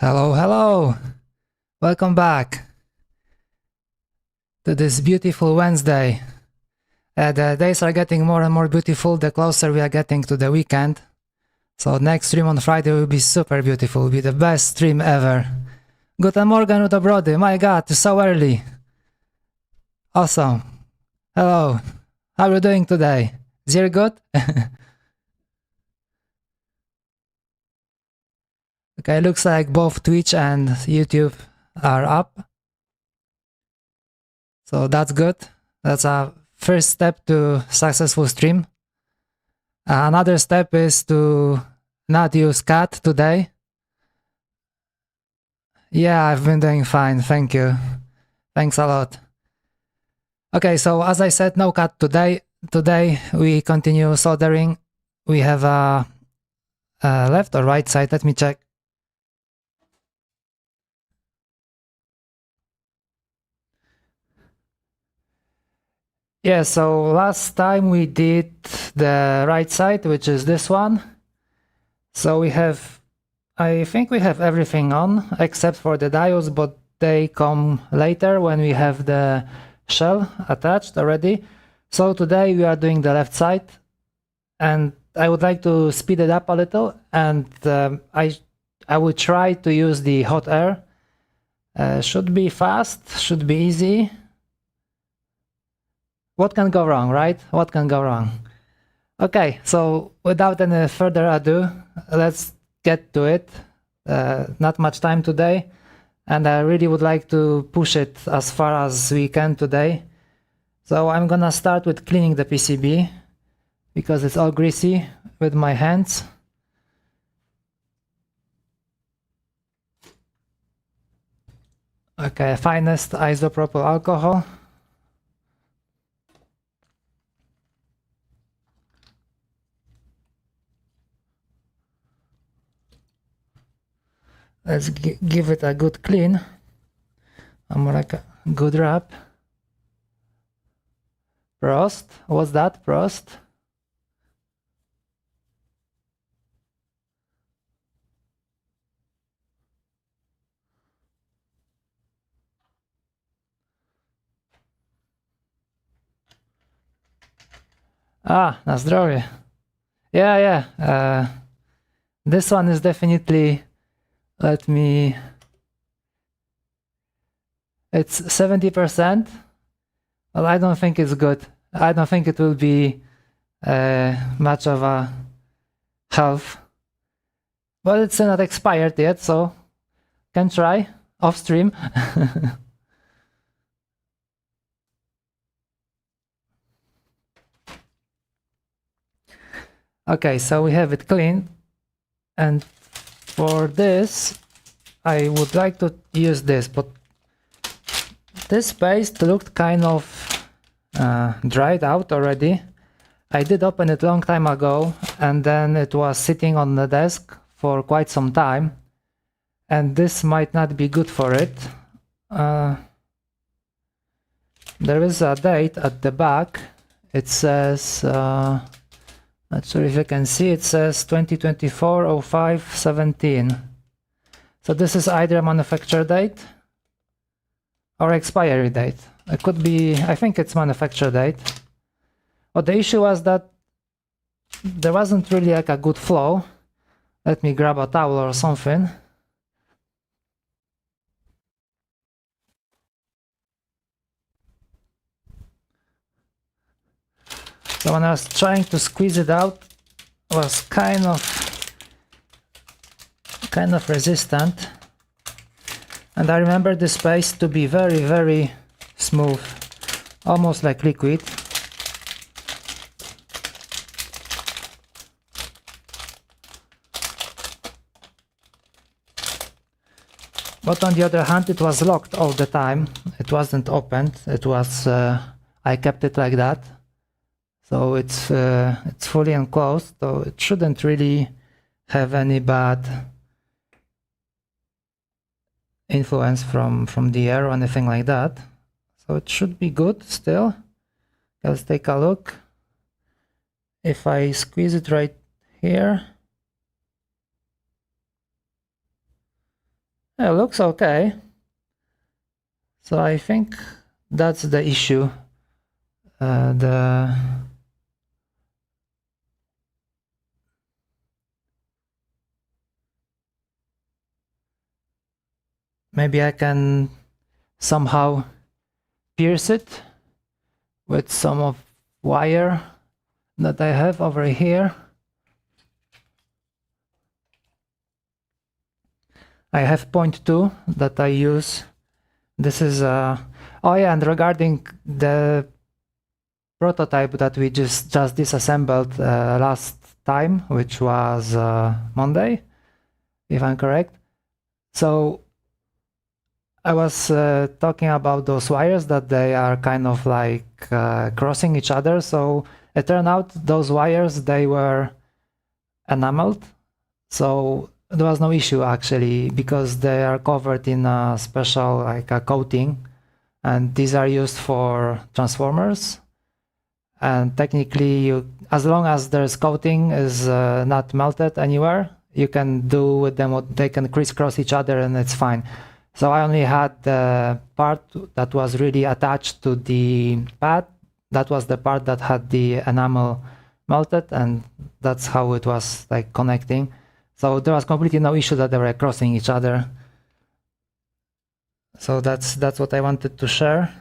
Hello, hello! Welcome back to this beautiful Wednesday. The days are getting more and more beautiful the closer we are getting to the weekend. So next stream on Friday will be super beautiful, will be the best stream ever. Guten Morgen, Udo Brody, my god, it's so early. Awesome. Hello, how are you doing today? Is it good? Okay, looks like both Twitch and YouTube are up. So that's good. That's a first step to successful stream. Another step is to not use cat today. Yeah, I've been doing fine, thank you. Thanks a lot. Okay, so as I said, no cat today. Today we continue soldering. We have a left or right side, let me check. Yeah, so last time we did the right side, which is this one. So we have, I think we have everything on except for the diodes, but they come later when we have the shell attached already. So today we are doing the left side, and I would like to speed it up a little, and I will try to use the hot air. Should be fast, should be easy. What can go wrong, right? What can go wrong? Okay, so without any further ado, let's get to it. Not much time today, and I really would like to push it as far as we can today. So I'm gonna start with cleaning the PCB because it's all greasy with my hands. Okay, finest isopropyl alcohol. Let's give it a good clean. I'm like a good wrap. Prost. What's that? Prost. Na zdrowie. Yeah. This one is definitely, it's 70%. Well, I don't think it's good. I don't think it will be much of a help. Well, it's not expired yet, so can try off stream. Okay, so we have it clean, and for this I would like to use this, but this paste looked kind of dried out already. I did open it long time ago, and then it was sitting on the desk for quite some time, and this might not be good for it. There is a date at the back. It says, not sure if you can see, it says 2024-05-17. So this is either a manufacture date or expiry date. It could be, I think it's manufacture date. But the issue was that there wasn't really like a good flow. Let me grab a towel or something. So when I was trying to squeeze it out, it was kind of resistant. And I remember this paste to be very, very smooth, almost like liquid. But on the other hand, it was locked all the time. It wasn't opened. It was, I kept it like that. So it's fully enclosed, so it shouldn't really have any bad influence from the air or anything like that. So it should be good still. Let's take a look. If I squeeze it right here, It looks okay. So I think that's the issue. Maybe I can somehow pierce it with some of wire that I have over here. I have 0.2 that I use. This is oh yeah, and regarding the prototype that we just disassembled last time, which was Monday, if I'm correct. So I was talking about those wires that they are kind of like crossing each other. So it turned out those wires, they were enameled. So there was no issue actually, because they are covered in a special like a coating, and these are used for transformers. And technically, as long as there's coating is not melted anywhere, you can do with them what they can crisscross each other and it's fine. So I only had the part that was really attached to the pad. That was the part that had the enamel melted, and that's how it was like connecting. So there was completely no issue that they were crossing each other. So that's what I wanted to share.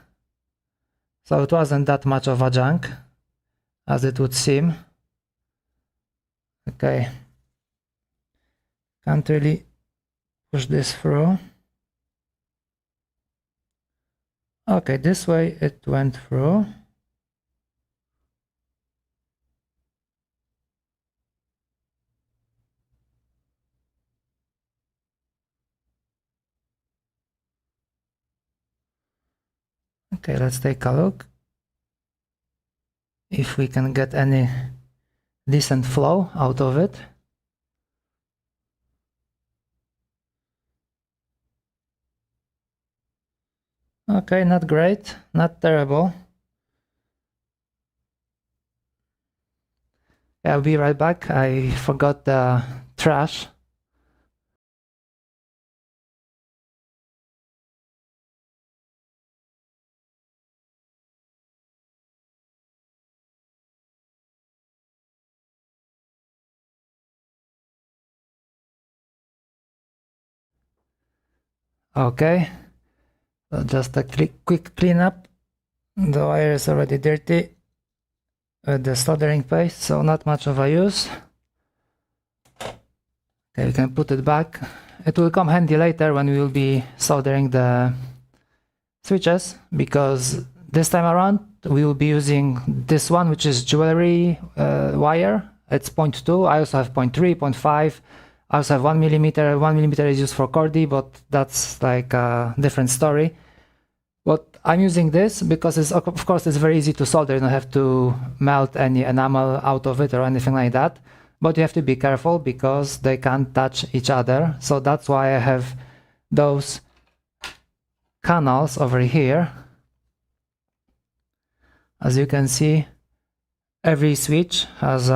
So it wasn't that much of a junk as it would seem. Okay. Can't really push this through. Okay, this way it went through. Okay, let's take a look if we can get any decent flow out of it. Okay, not great, not terrible. Yeah, I'll be right back. I forgot the trash. Okay, so just a quick cleanup. The wire is already dirty with the soldering paste, so not much of a use. Okay, we can put it back. It will come handy later when we will be soldering the switches, because this time around we will be using this one, which is jewelry wire. It's 0.2. I also have 0.3, 0.5. I also have 1 millimeter. 1 millimeter is used for cordy, but that's like a different story. But I'm using this because it's, of course, it's very easy to solder. You don't have to melt any enamel out of it or anything like that. But you have to be careful because they can't touch each other. So that's why I have those canals over here. As you can see, every switch has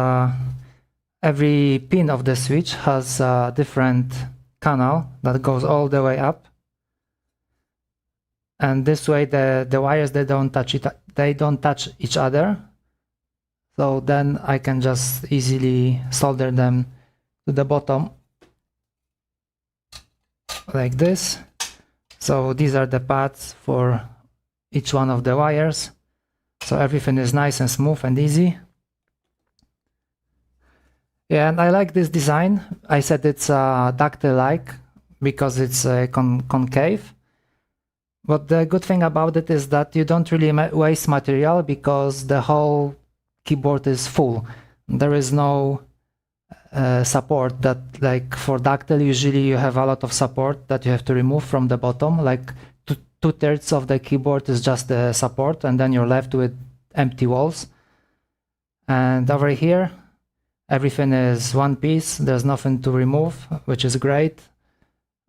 every pin of the switch has a different canal that goes all the way up. And this way the wires, they don't touch each other. So then I can just easily solder them to the bottom like this. So these are the pads for each one of the wires. So everything is nice and smooth and easy. Yeah, and I like this design. I said it's ductile-like because it's concave. But the good thing about it is that you don't really waste material because the whole keyboard is full. There is no support that, like for ductile, usually you have a lot of support that you have to remove from the bottom. Like 2/3 of the keyboard is just the support, and then you're left with empty walls. And over here, everything is one piece. There's nothing to remove, which is great.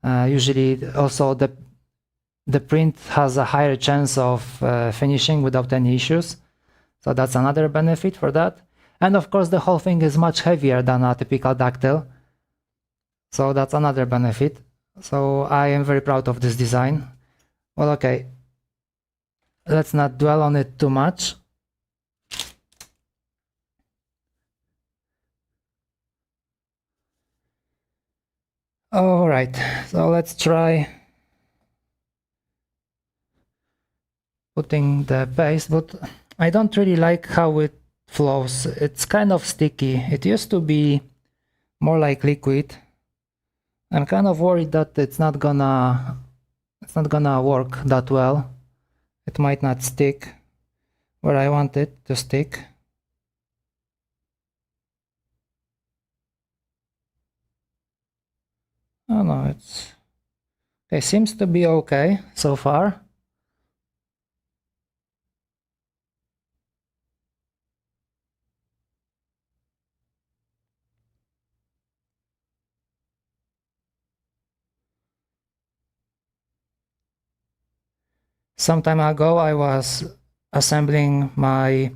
Usually also the print has a higher chance of finishing without any issues. So that's another benefit for that. And of course, the whole thing is much heavier than a typical ductile. So that's another benefit. So I am very proud of this design. Well, okay, let's not dwell on it too much. All right, so let's try putting the paste, but I don't really like how it flows. It's kind of sticky. It used to be more like liquid. I'm kind of worried that it's not gonna work that well. It might not stick where I want it to stick. Oh no, it seems to be okay so far. Some time ago I was assembling my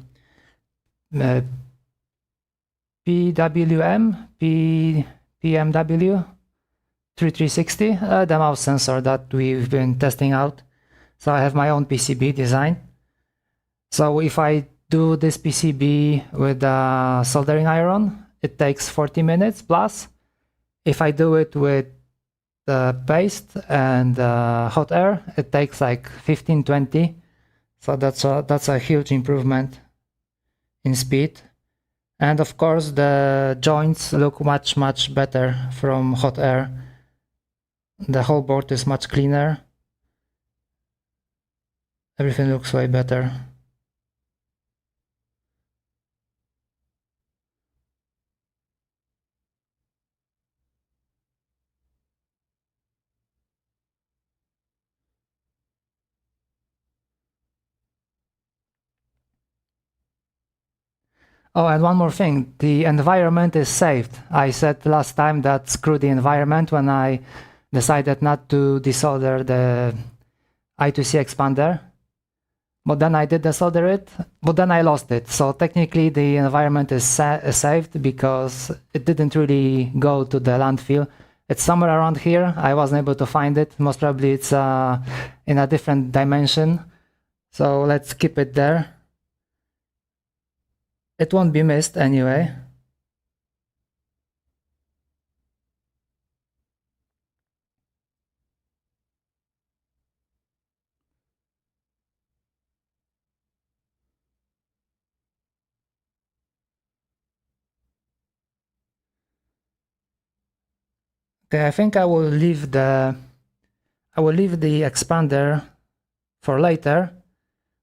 PMW 3360, the mouse sensor that we've been testing out. So I have my own PCB design. So if I do this PCB with a soldering iron, it takes 40 minutes plus. If I do it with the paste and hot air, it takes like 15-20. So that's a huge improvement in speed. And of course the joints look much better from hot air. The whole board is much cleaner. Everything looks way better. Oh, and one more thing, the environment is saved. I said last time that screw the environment when I decided not to desolder the I2C expander. But then I did desolder it, but then I lost it. So technically the environment is saved because it didn't really go to the landfill. It's somewhere around here. I wasn't able to find it. Most probably it's in a different dimension. So let's keep it there. It won't be missed anyway. Okay, I think I will leave the expander for later.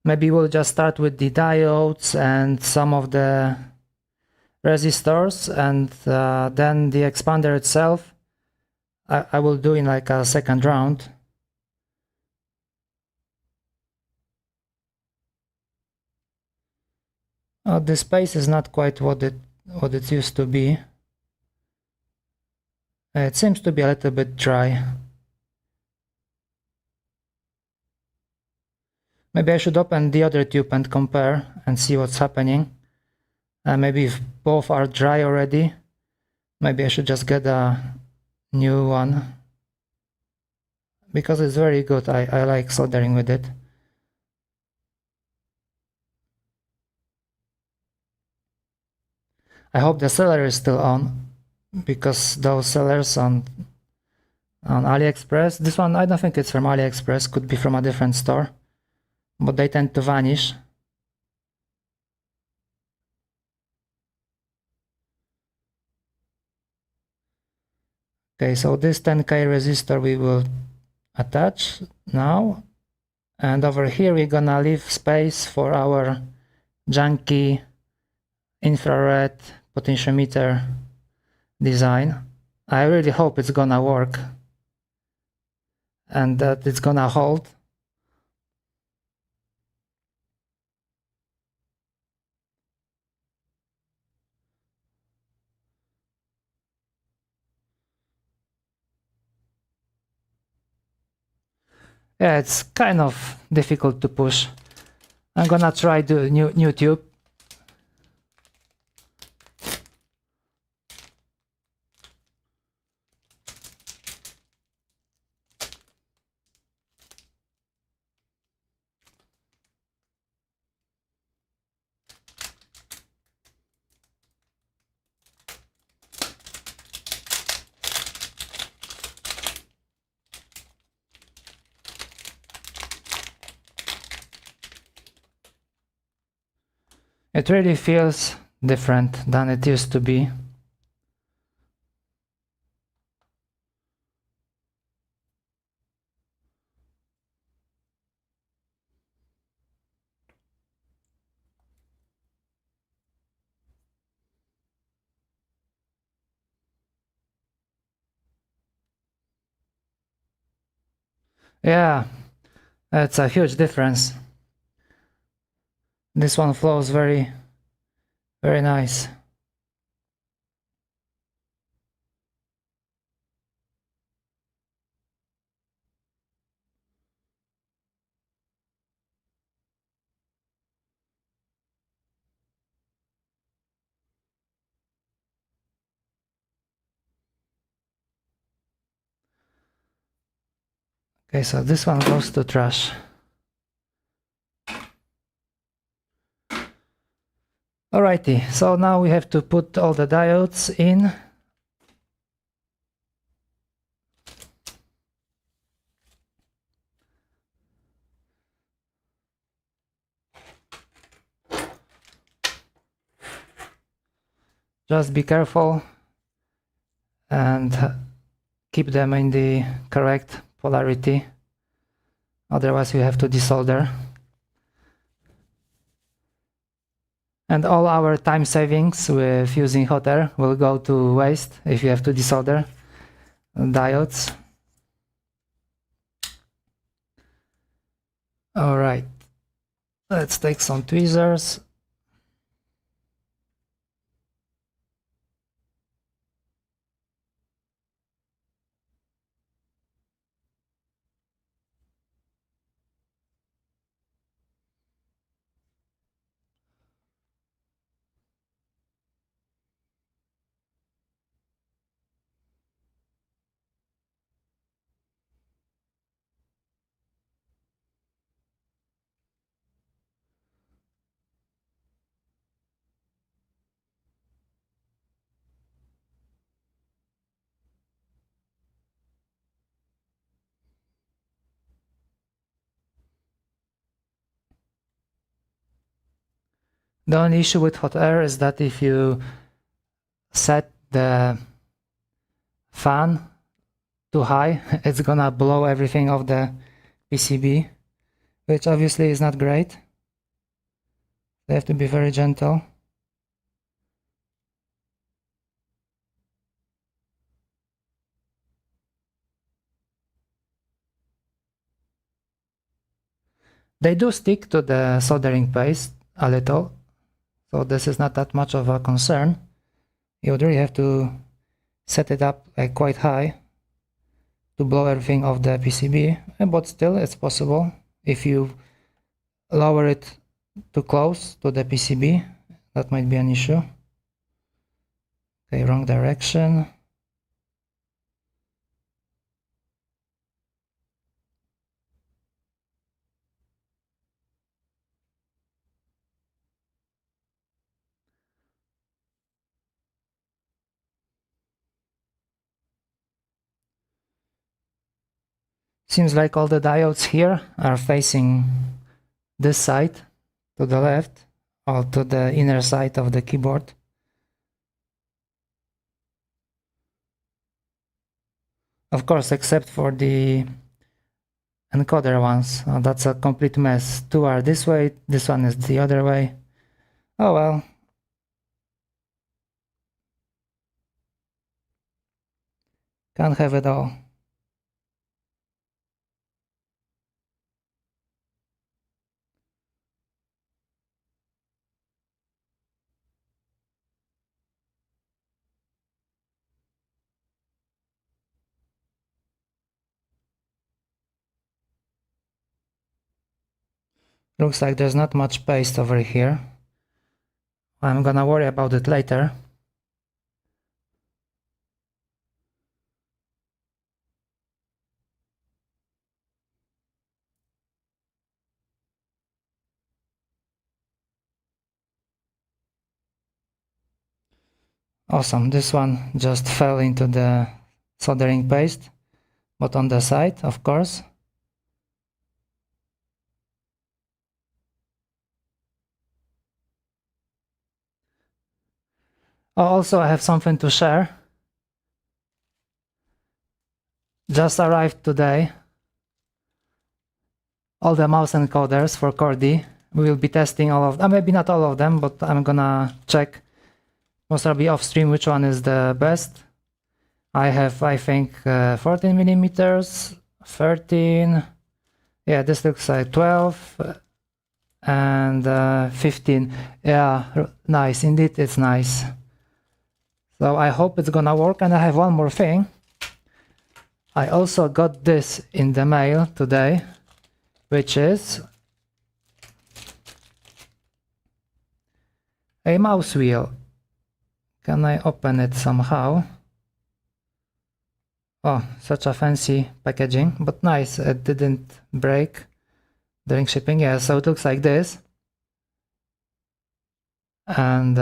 Maybe we'll just start with the diodes and some of the resistors, and then the expander itself I will do in like a second round. The space is not quite what it used to be. It seems to be a little bit dry. Maybe I should open the other tube and compare and see what's happening. Maybe if both are dry already, maybe I should just get a new one. Because it's very good, I like soldering with it. I hope the seller is still on, because those sellers on AliExpress, this one I don't think it's from AliExpress, could be from a different store, but they tend to vanish. Okay, so this 10K resistor we will attach now, and over here we're gonna leave space for our janky infrared potentiometer design. I really hope it's gonna work and that it's gonna hold. Yeah, it's kind of difficult to push. I'm gonna try the new tube. It really feels different than it used to be. Yeah, it's a huge difference. This one flows very, very nice. Okay, so this one goes to trash. Alrighty, so now we have to put all the diodes in. Just be careful and keep them in the correct polarity, otherwise you have to desolder. And all our time savings with using hot air will go to waste if you have to desolder diodes. Alright, let's take some tweezers. The only issue with hot air is that if you set the fan too high, it's gonna blow everything off the PCB, which obviously is not great. They have to be very gentle. They do stick to the soldering paste a little, so this is not that much of a concern. You would really have to set it up quite high to blow everything off the PCB, but still it's possible. If you lower it too close to the PCB, that might be an issue. Okay, wrong direction. Seems like all the diodes here are facing this side to the left, or to the inner side of the keyboard. Of course, except for the encoder ones. That's a complete mess. Two are this way, this one is the other way. Oh well. Can't have it all. Looks like there's not much paste over here. I'm gonna worry about it later. Awesome, this one just fell into the soldering paste, but on the side, of course. Oh, also, I have something to share. Just arrived today. All the mouse encoders for Cordy. We will be testing all of them. Maybe not all of them, but I'm gonna check most probably off stream which one is the best. I have, I think, 14 millimeters, 13. Yeah, this looks like 12 and 15. Yeah, nice. Indeed, it's nice. So I hope it's gonna work. And I have one more thing. I also got this in the mail today, which is a mouse wheel. Can I open it somehow? Oh, such a fancy packaging, but nice. It didn't break during shipping. Yeah, so it looks like this. And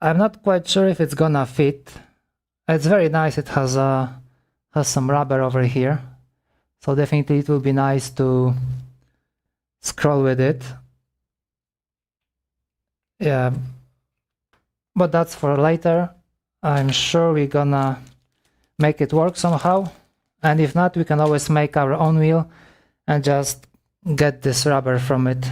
I'm not quite sure if it's gonna fit. It's very nice. It has some rubber over here, so definitely it will be nice to scroll with it. Yeah, but that's for later. I'm sure we're gonna make it work somehow, and if not, we can always make our own wheel and just get this rubber from it.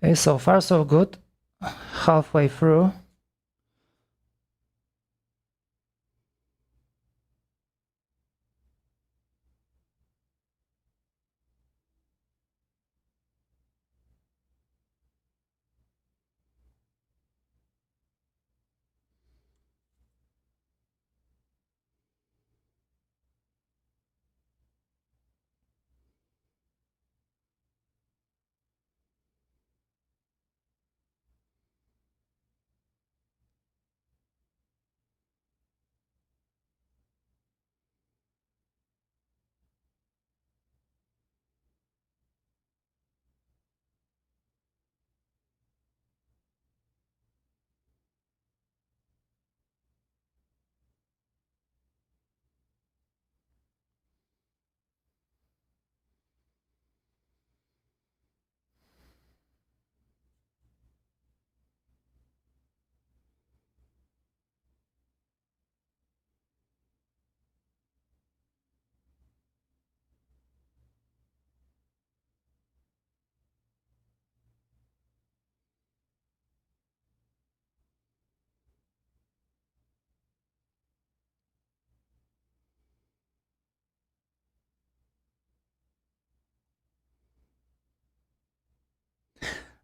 Okay, so far so good. Halfway through.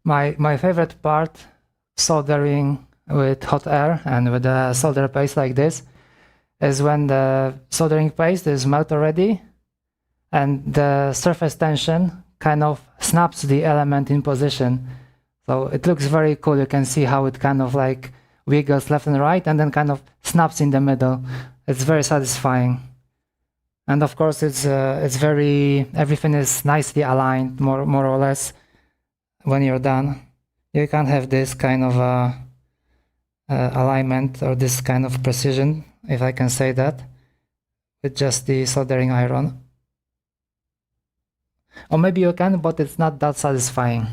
My favorite part, soldering with hot air and with a solder paste like this, is when the soldering paste is melt already and the surface tension kind of snaps the element in position. So it looks very cool. You can see how it kind of like wiggles left and right and then kind of snaps in the middle. It's very satisfying. And of course, it's very, everything is nicely aligned, more or less. When you're done, you can't have this kind of alignment or this kind of precision, if I can say that, with just the soldering iron. Or maybe you can, but it's not that satisfying.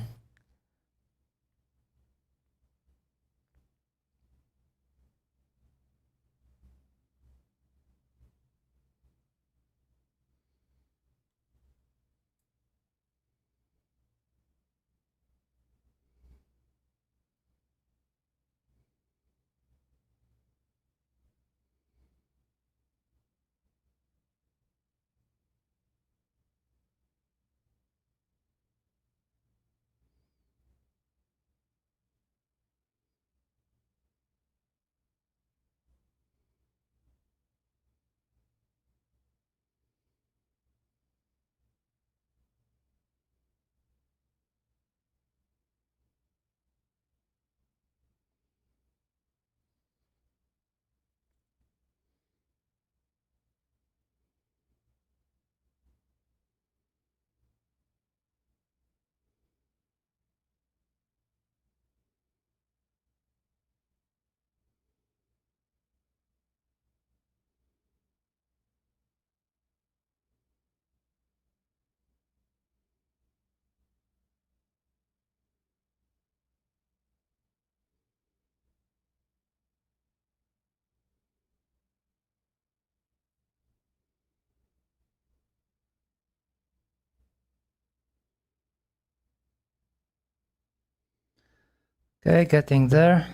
Okay, getting there.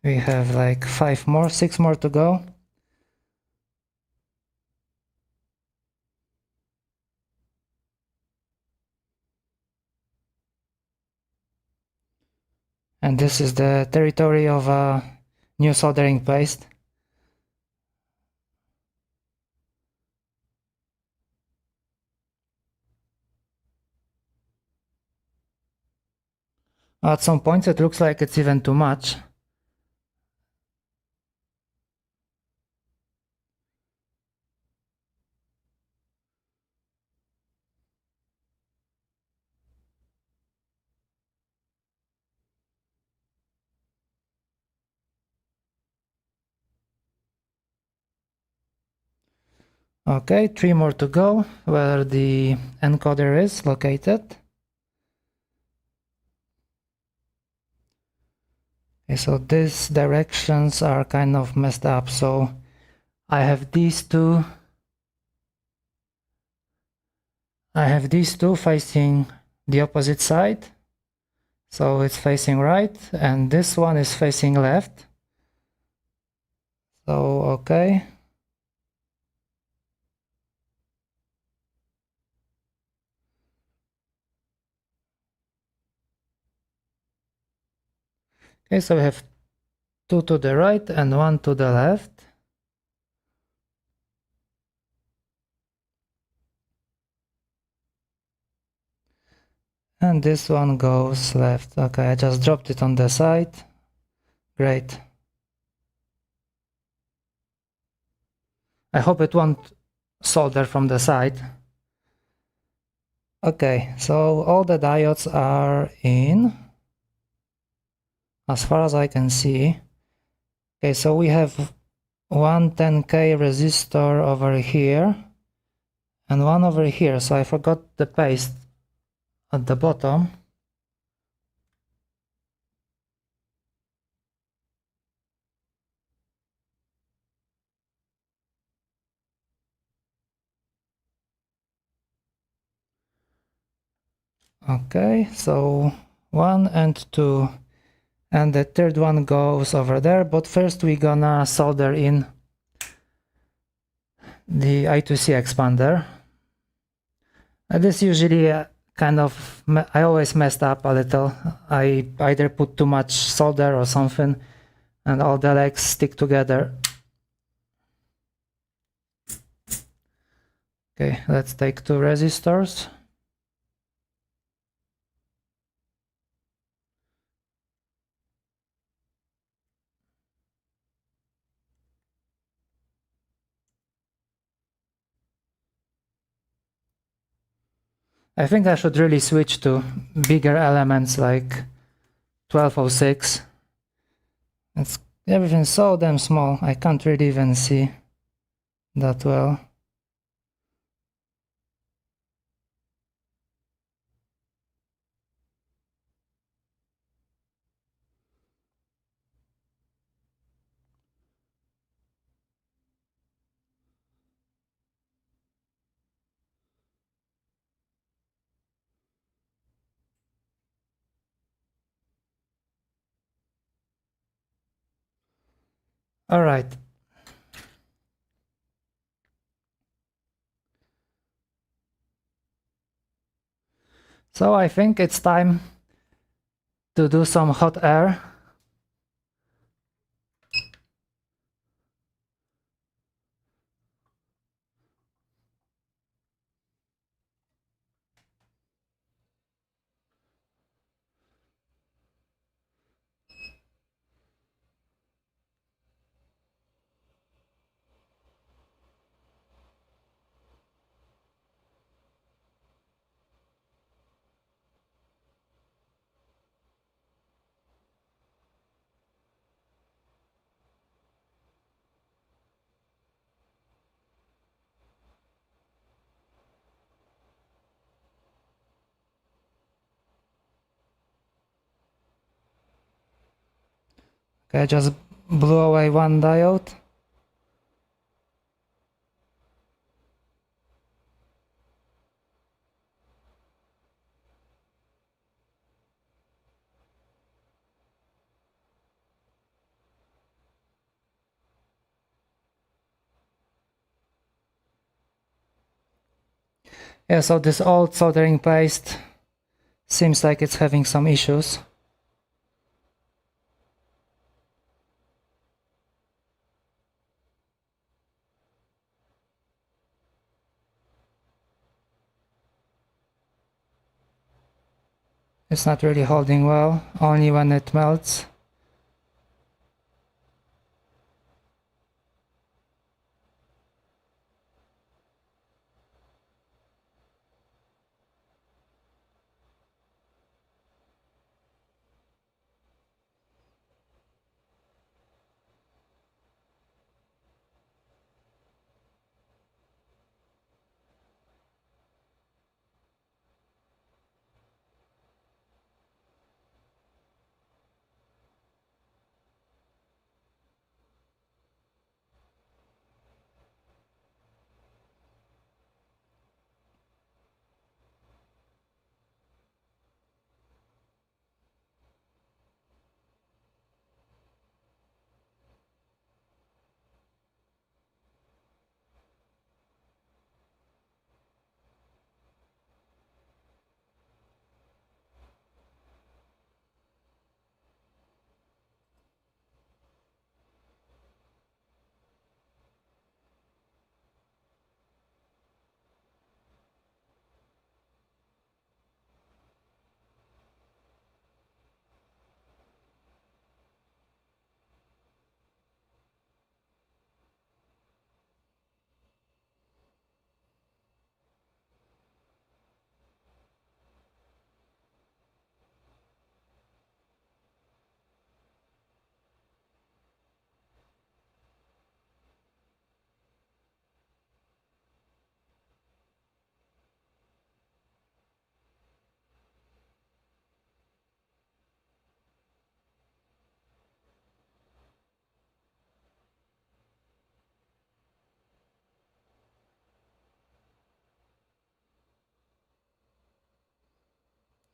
We have like 6 more to go. And this is the territory of a new soldering paste. At some points it looks like it's even too much. Okay, 3 more to go, where the encoder is located. Okay, so these directions are kind of messed up, so I have these two facing the opposite side, so it's facing right, and this one is facing left. So okay, so we have 2 to the right and 1 to the left. And this one goes left. Okay, I just dropped it on the side. Great. I hope it won't solder from the side. Okay, so all the diodes are in, as far as I can see. Okay, so we have one 10K resistor over here and one over here. So I forgot the paste at the bottom. Okay, so 1 and 2, and the third one goes over there, but first we're gonna solder in the I2C expander. This usually kind of, I always messed up a little. I either put too much solder or something, and all the legs stick together. Okay, let's take 2 resistors. I think I should really switch to bigger elements like 1206. Everything's so damn small, I can't really even see that well. Alright. So I think it's time to do some hot air. Okay, I just blew away one diode. Yeah, so this old soldering paste seems like it's having some issues. It's not really holding well, only when it melts.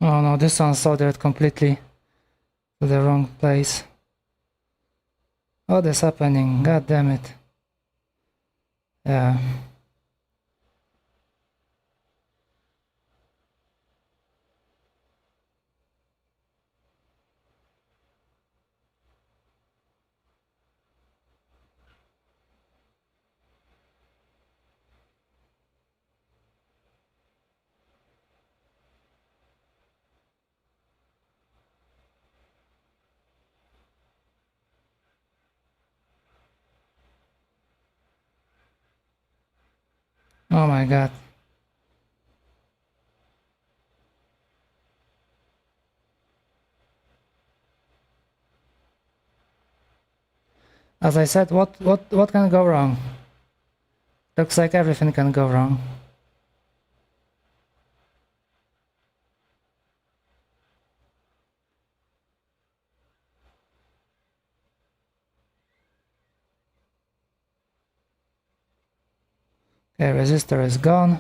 Oh no, this one soldered completely to the wrong place. What is happening? God damn it. Yeah. Oh my god. As I said, what can go wrong? Looks like everything can go wrong. Okay, resistor is gone.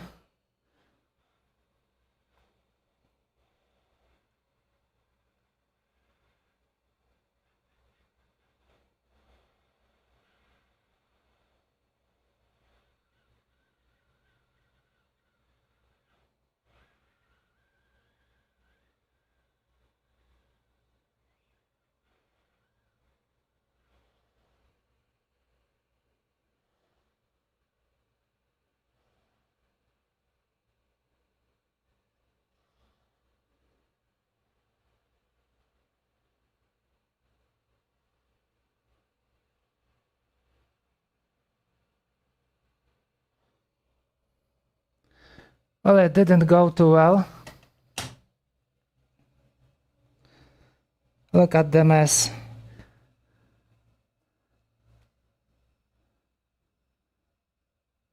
Well, it didn't go too well. Look at the mess.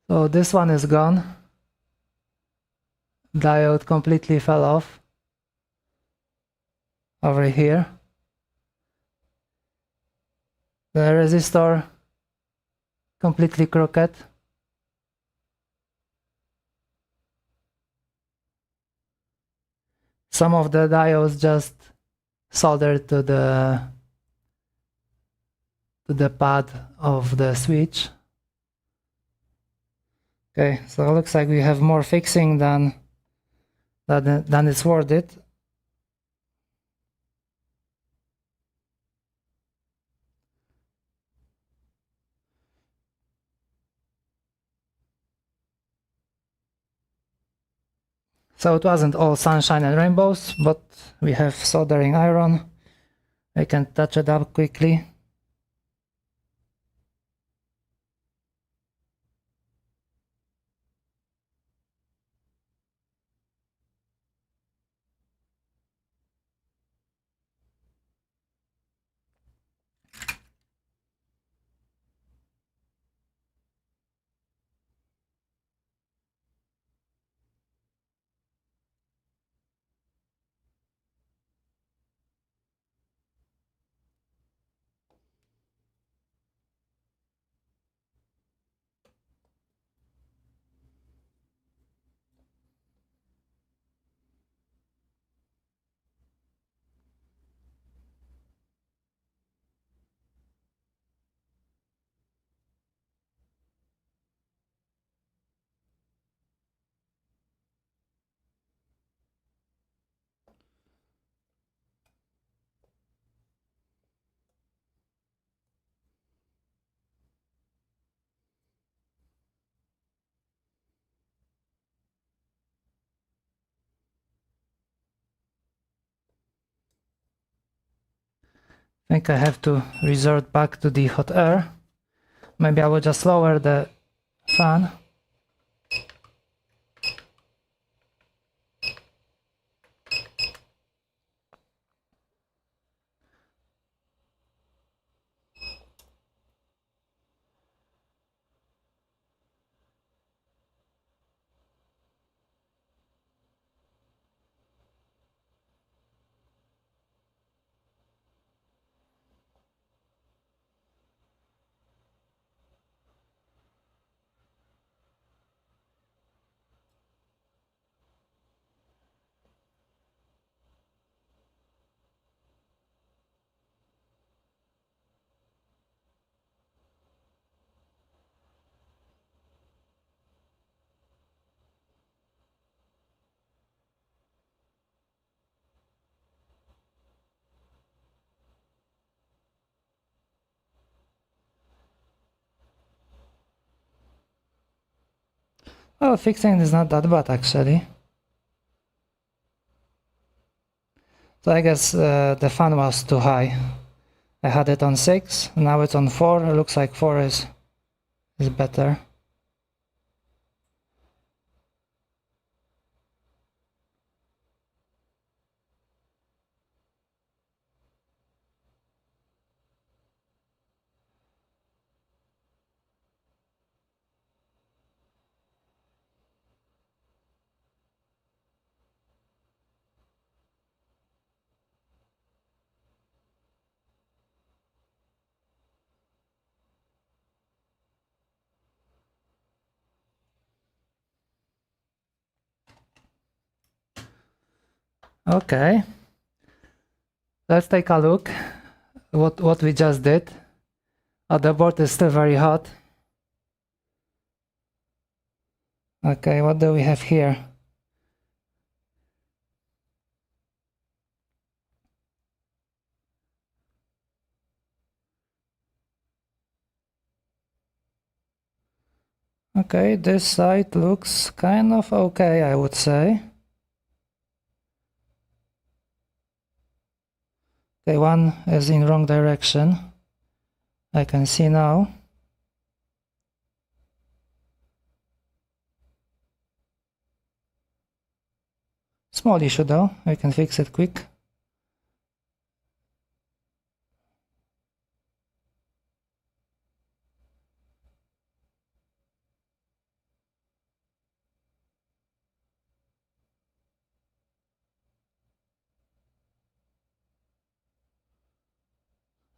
So this one is gone. Diode completely fell off. Over here. The resistor completely crooked. Some of the diodes just soldered to the pad of the switch. Okay, so it looks like we have more fixing than it's worth it. So it wasn't all sunshine and rainbows, but we have soldering iron. I can touch it up quickly. I think I have to resort back to the hot air. Maybe I will just lower the fan. Well, fixing is not that bad actually. So I guess the fan was too high. I had it on 6, now it's on 4. It looks like 4 is better. Okay, let's take a look what we just did. The board is still very hot. Okay, what do we have here? Okay, this side looks kind of okay, I would say. Okay, one is in wrong direction. I can see now. Small issue though, I can fix it quick.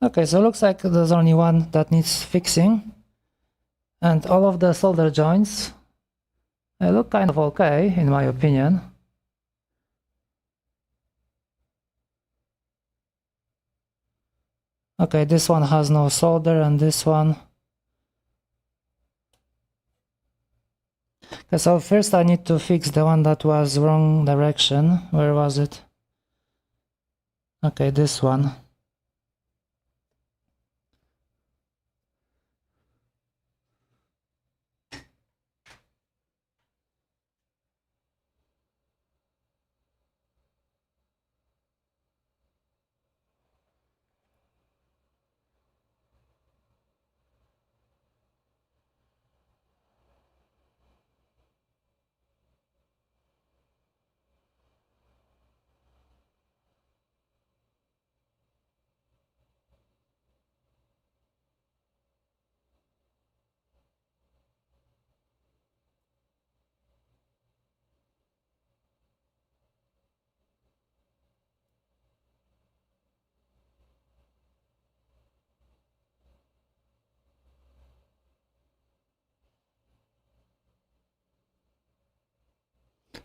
Okay, so looks like there's only one that needs fixing. And all of the solder joints look kind of okay, in my opinion. Okay, this one has no solder and this one Okay, so first I need to fix the one that was wrong direction. Where was it? Okay, this one.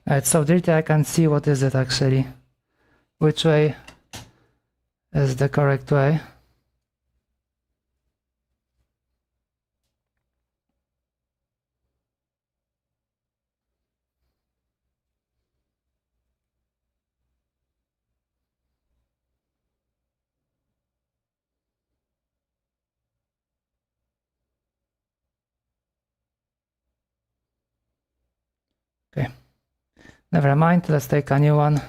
It's so dirty I can't see what is it actually. Which way is the correct way? Okay, never mind, let's take a new one.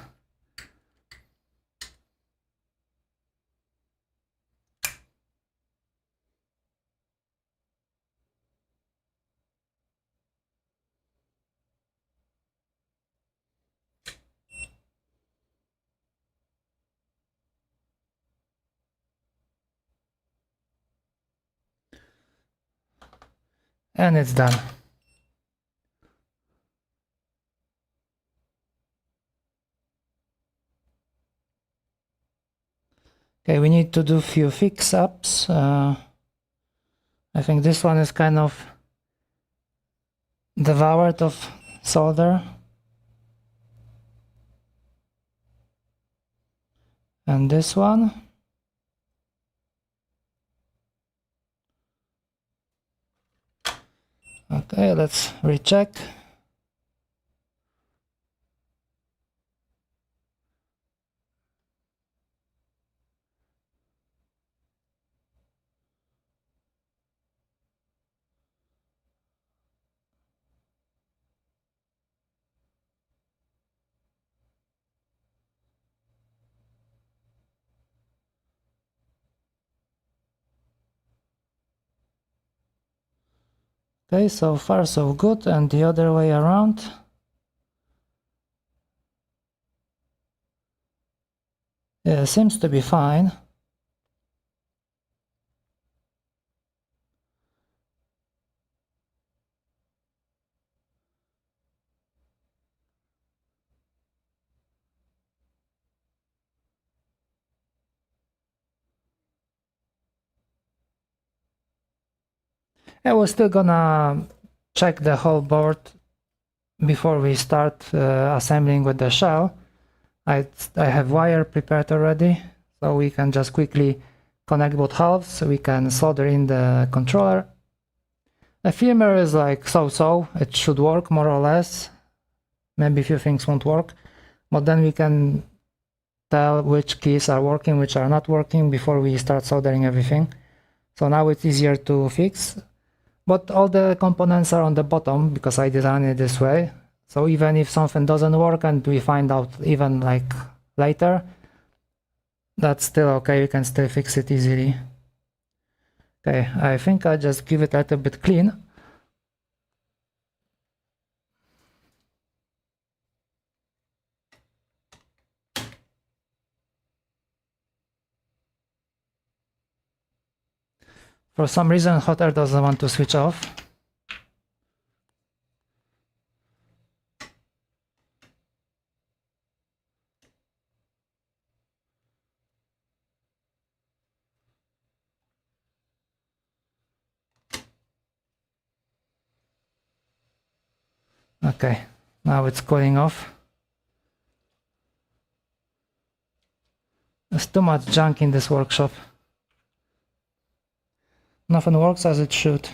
And it's done. Okay, we need to do few fix-ups. I think this one is kind of devoured of solder. And this one. Okay, let's recheck. Okay, so far so good, and the other way around. Yeah, seems to be fine. I was still gonna check the whole board before we start assembling with the shell. I have wire prepared already, so we can just quickly connect both halves, so we can solder in the controller. The firmware is like so-so, it should work more or less. Maybe a few things won't work, but then we can tell which keys are working, which are not working before we start soldering everything. So now it's easier to fix. But all the components are on the bottom because I designed it this way. So even if something doesn't work and we find out even like later, that's still okay, you can still fix it easily. Okay, I think I'll just give it a little bit clean. For some reason, hot air doesn't want to switch off. Okay, now it's cooling off. There's too much junk in this workshop. Nothing works as it should.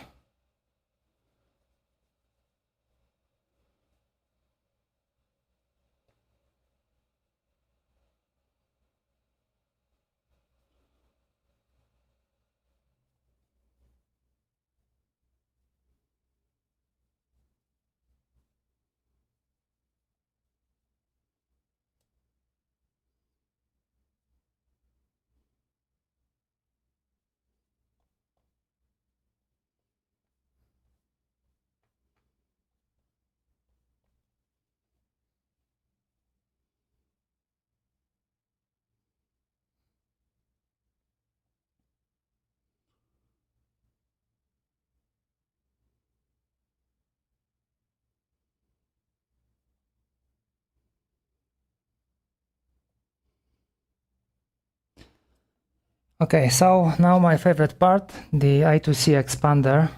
Okay, so now my favorite part, the I2C expander.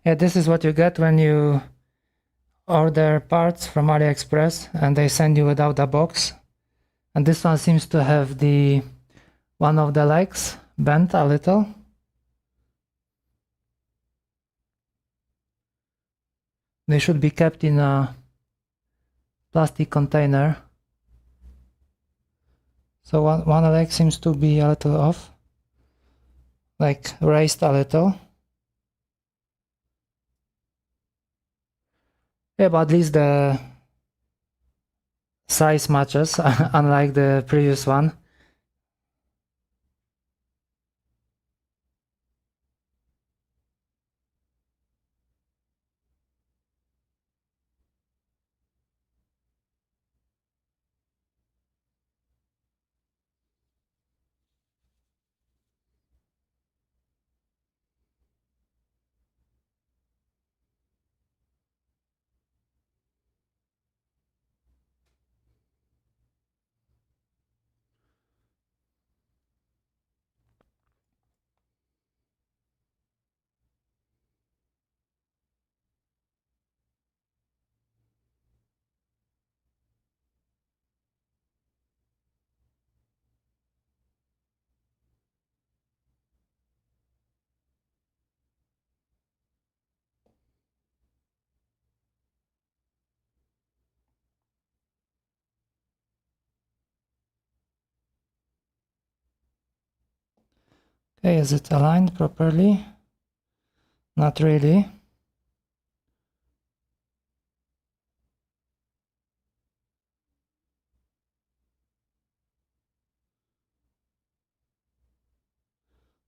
Yeah, this is what you get when you order parts from AliExpress and they send you without a box. And this one seems to have the one of the legs bent a little. They should be kept in a plastic container. So one leg seems to be a little off, like raised a little. Yeah, but at least the size matches, unlike the previous one. Okay, is it aligned properly? Not really.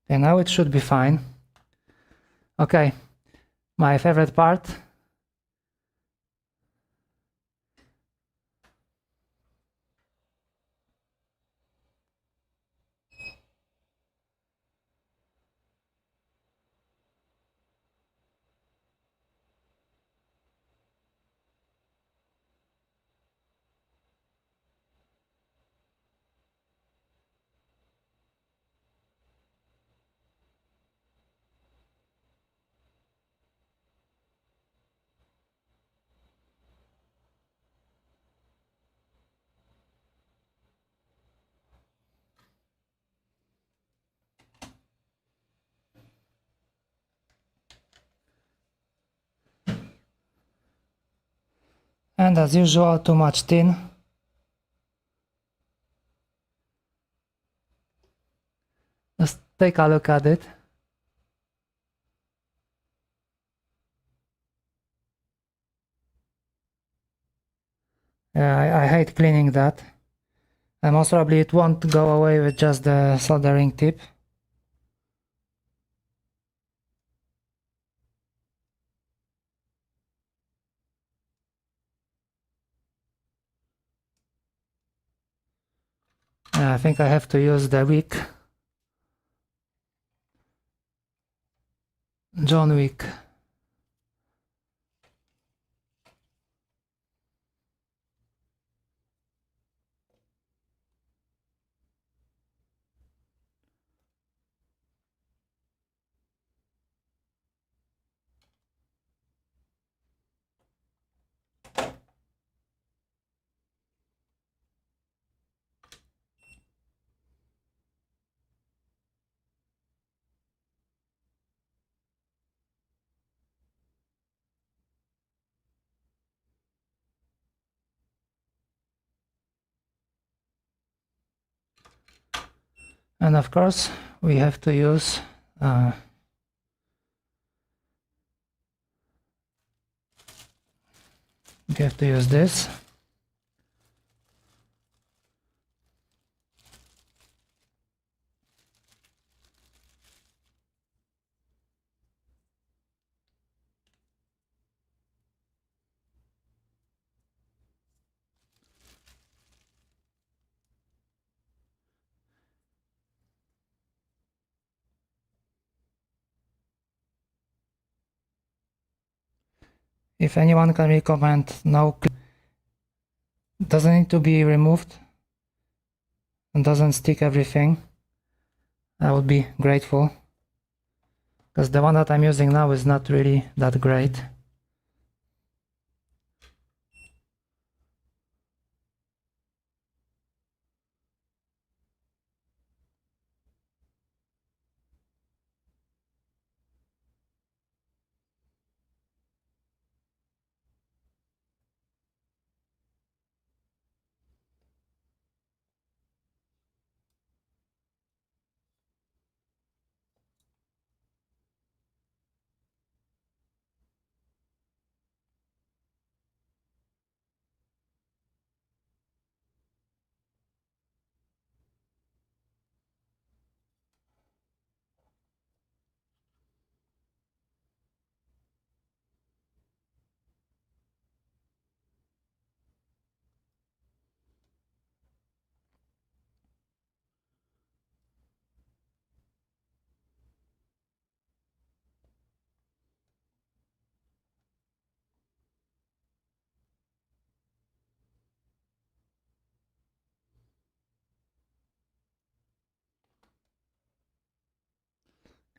Okay, now it should be fine. Okay, my favorite part. And as usual, too much tin. Let's take a look at it. I hate cleaning that. And most probably it won't go away with just the soldering tip. I think I have to use the wick. John Wick. And of course, we have to use this. If anyone can recommend no, doesn't need to be removed and doesn't stick everything, I would be grateful, because the one that I'm using now is not really that great.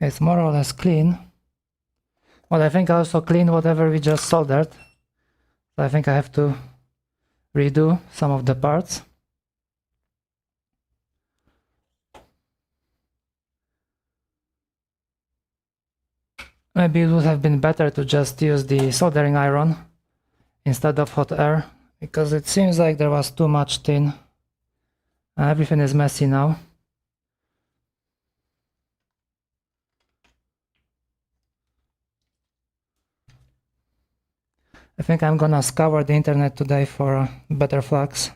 It's more or less clean. Well, I think I also cleaned whatever we just soldered. So I think I have to redo some of the parts. Maybe it would have been better to just use the soldering iron instead of hot air, because it seems like there was too much tin. Everything is messy now. I think I'm gonna scour the internet today for better flags.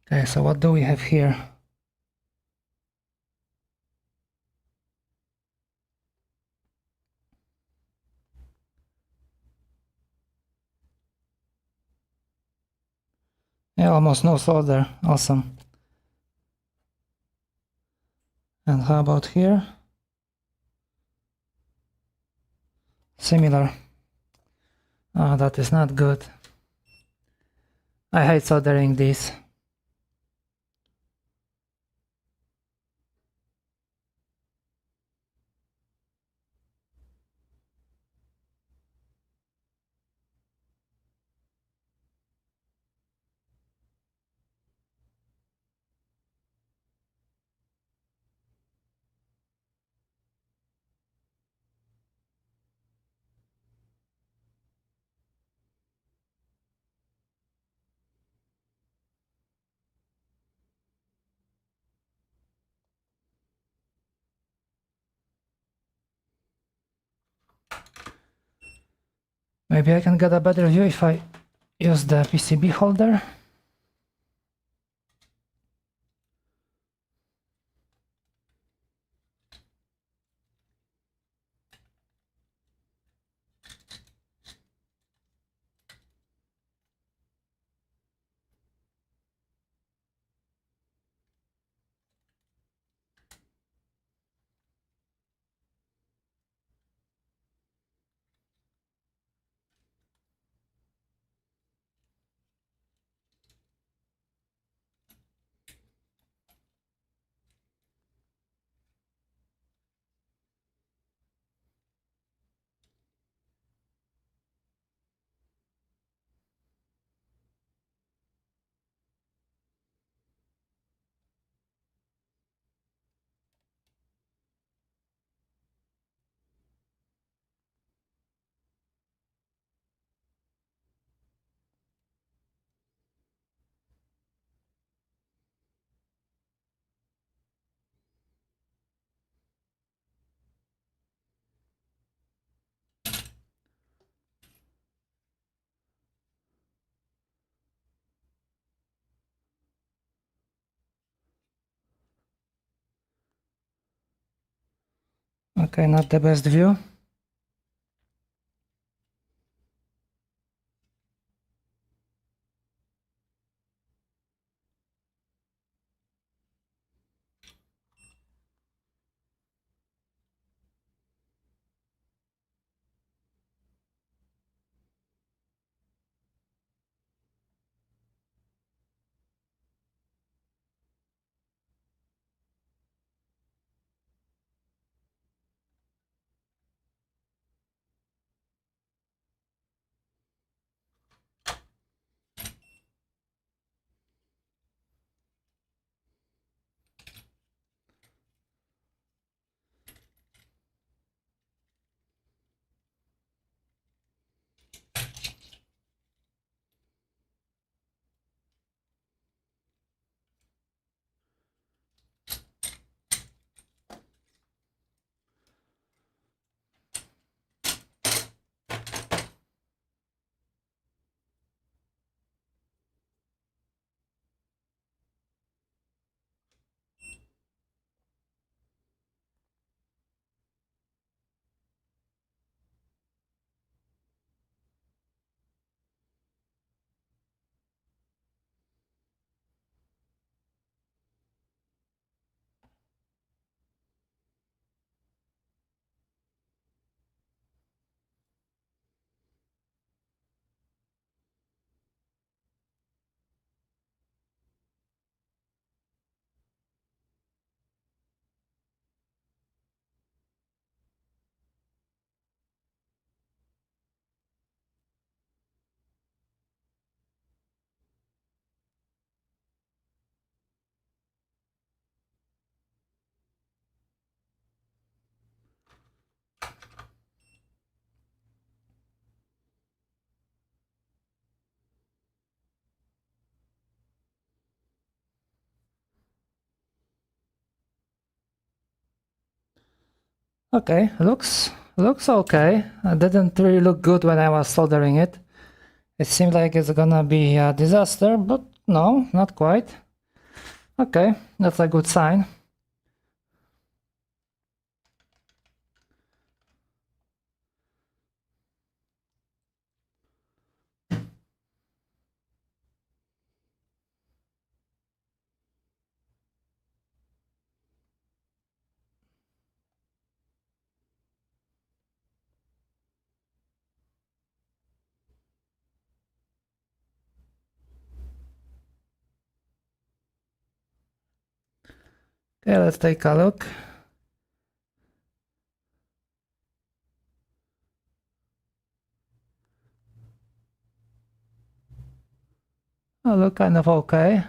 Okay, so what do we have here? Yeah, almost no solder. Awesome. And how about here? Similar. Oh, that is not good. I hate soldering these. Maybe I can get a better view if I use the PCB holder. Okay, not the best view. Okay, looks okay. It didn't really look good when I was soldering it. It seemed like it's gonna be a disaster, but no, not quite. Okay, that's a good sign. Okay, let's take a look. Oh, look kind of okay.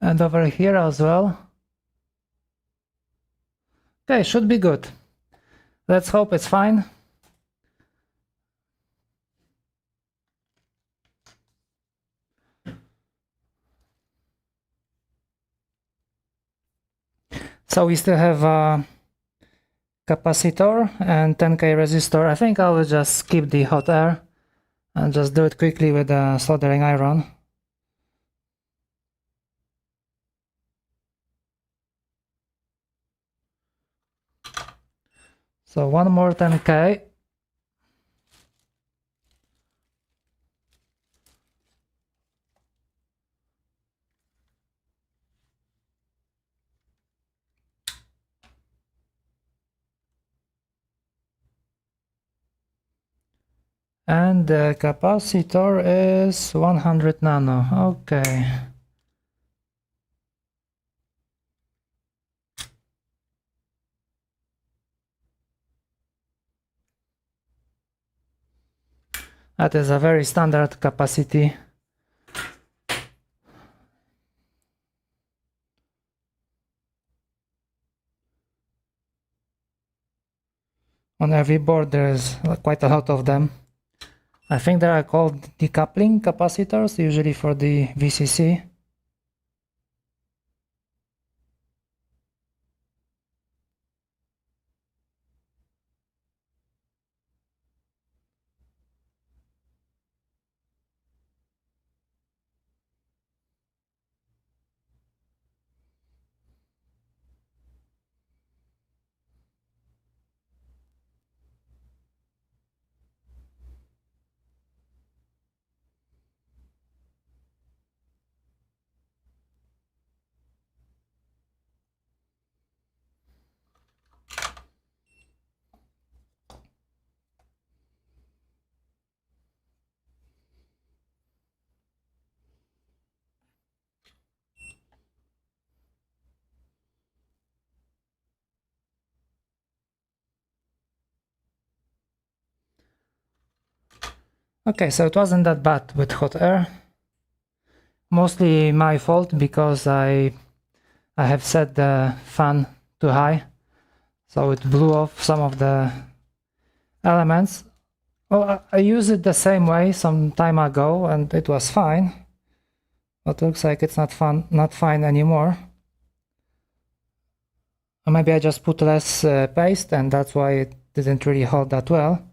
And over here as well. Okay, should be good. Let's hope it's fine. So we still have a capacitor and 10k resistor. I think I will just skip the hot air and just do it quickly with the soldering iron. So one more 10k. And the capacitor is 100 nano. Okay. That is a very standard capacity. On every board there is quite a lot of them. I think they are called decoupling capacitors, usually for the VCC. Okay, so it wasn't that bad with hot air. Mostly my fault because I have set the fan too high, so it blew off some of the elements. Well, I used it the same way some time ago and it was fine, but looks like it's not fine anymore. Or maybe I just put less paste and that's why it didn't really hold that well.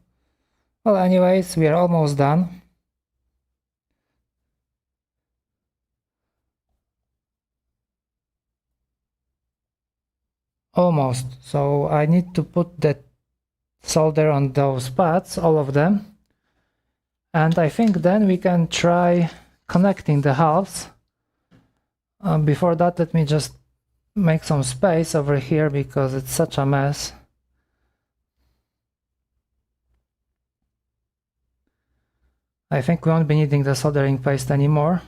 Well, anyways, we are almost done. Almost. So I need to put the solder on those pads, all of them. And I think then we can try connecting the halves. Before that, let me just make some space over here because it's such a mess. I think we won't be needing the soldering paste anymore.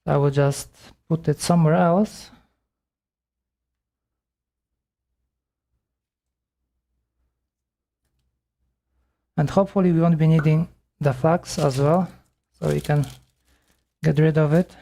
I will just put it somewhere else. And hopefully we won't be needing the flux as well, so we can get rid of it.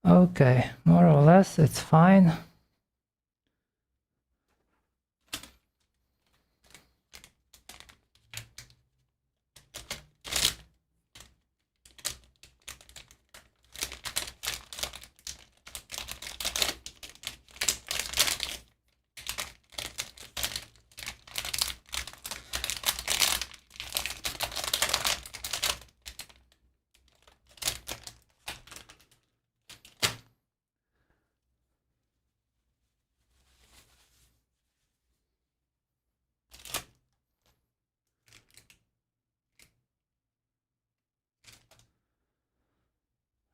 Okay, more or less it's fine.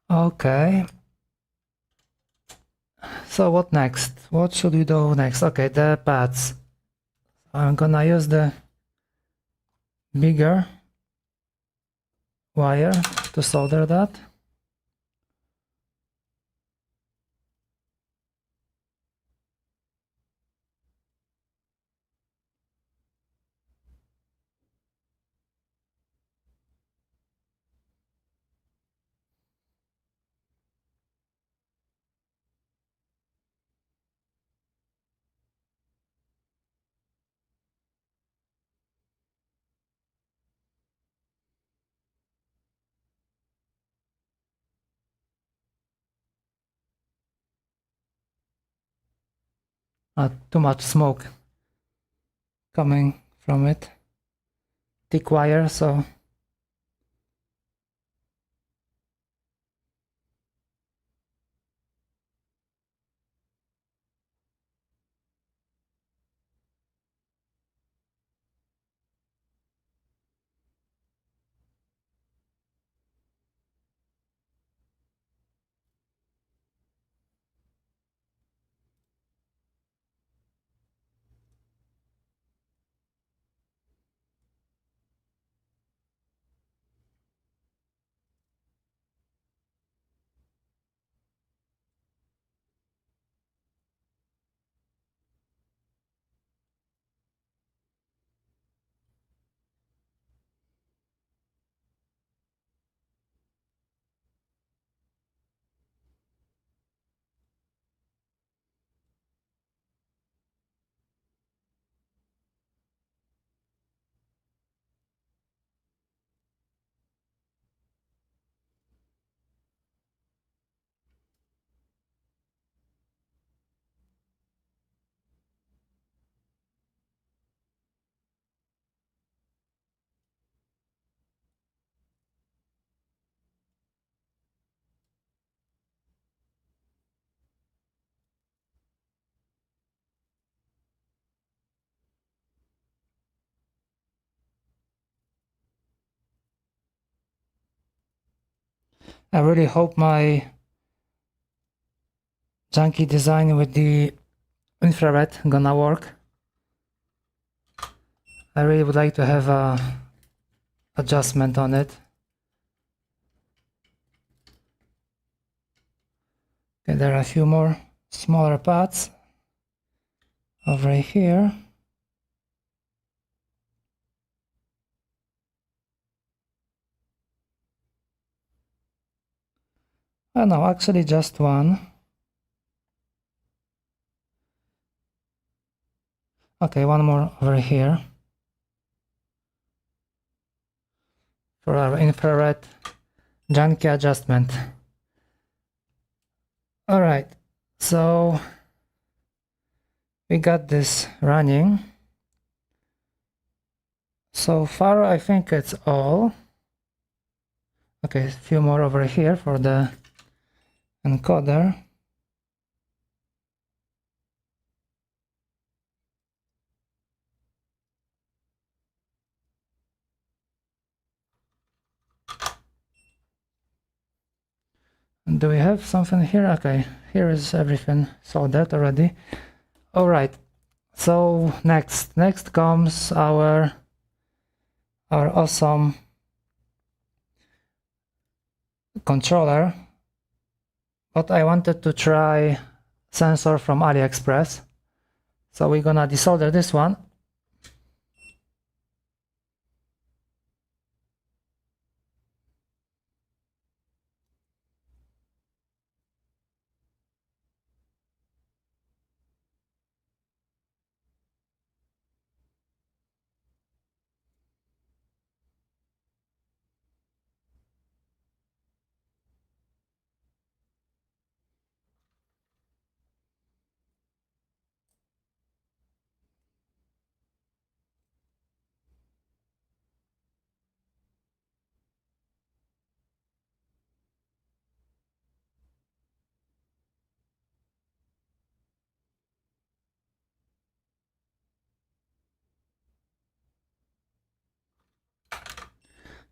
Okay. So what next? What should we do next? Okay, the pads. I'm gonna use the bigger wire to solder that. Not too much smoke coming from it. Thick wire, so I really hope my janky design with the infrared gonna work. I really would like to have a adjustment on it. Okay, there are a few more smaller parts over here. Oh no, actually just one. Okay, one more over here for our infrared janky adjustment. Alright, so we got this running. So far I think it's all. Okay, a few more over here for the encoder. Do we have something here? Okay, here is everything soldered already. Alright, so next comes our awesome controller, but I wanted to try sensor from AliExpress. So we're gonna desolder this one.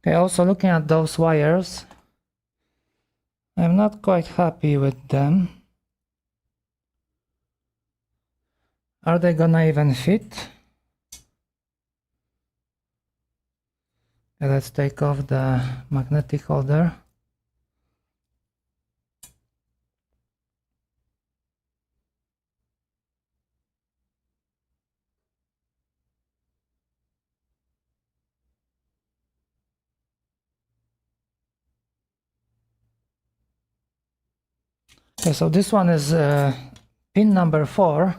Okay, also looking at those wires, I'm not quite happy with them. Are they gonna even fit? Okay, let's take off the magnetic holder. Okay, so this one is pin number 4,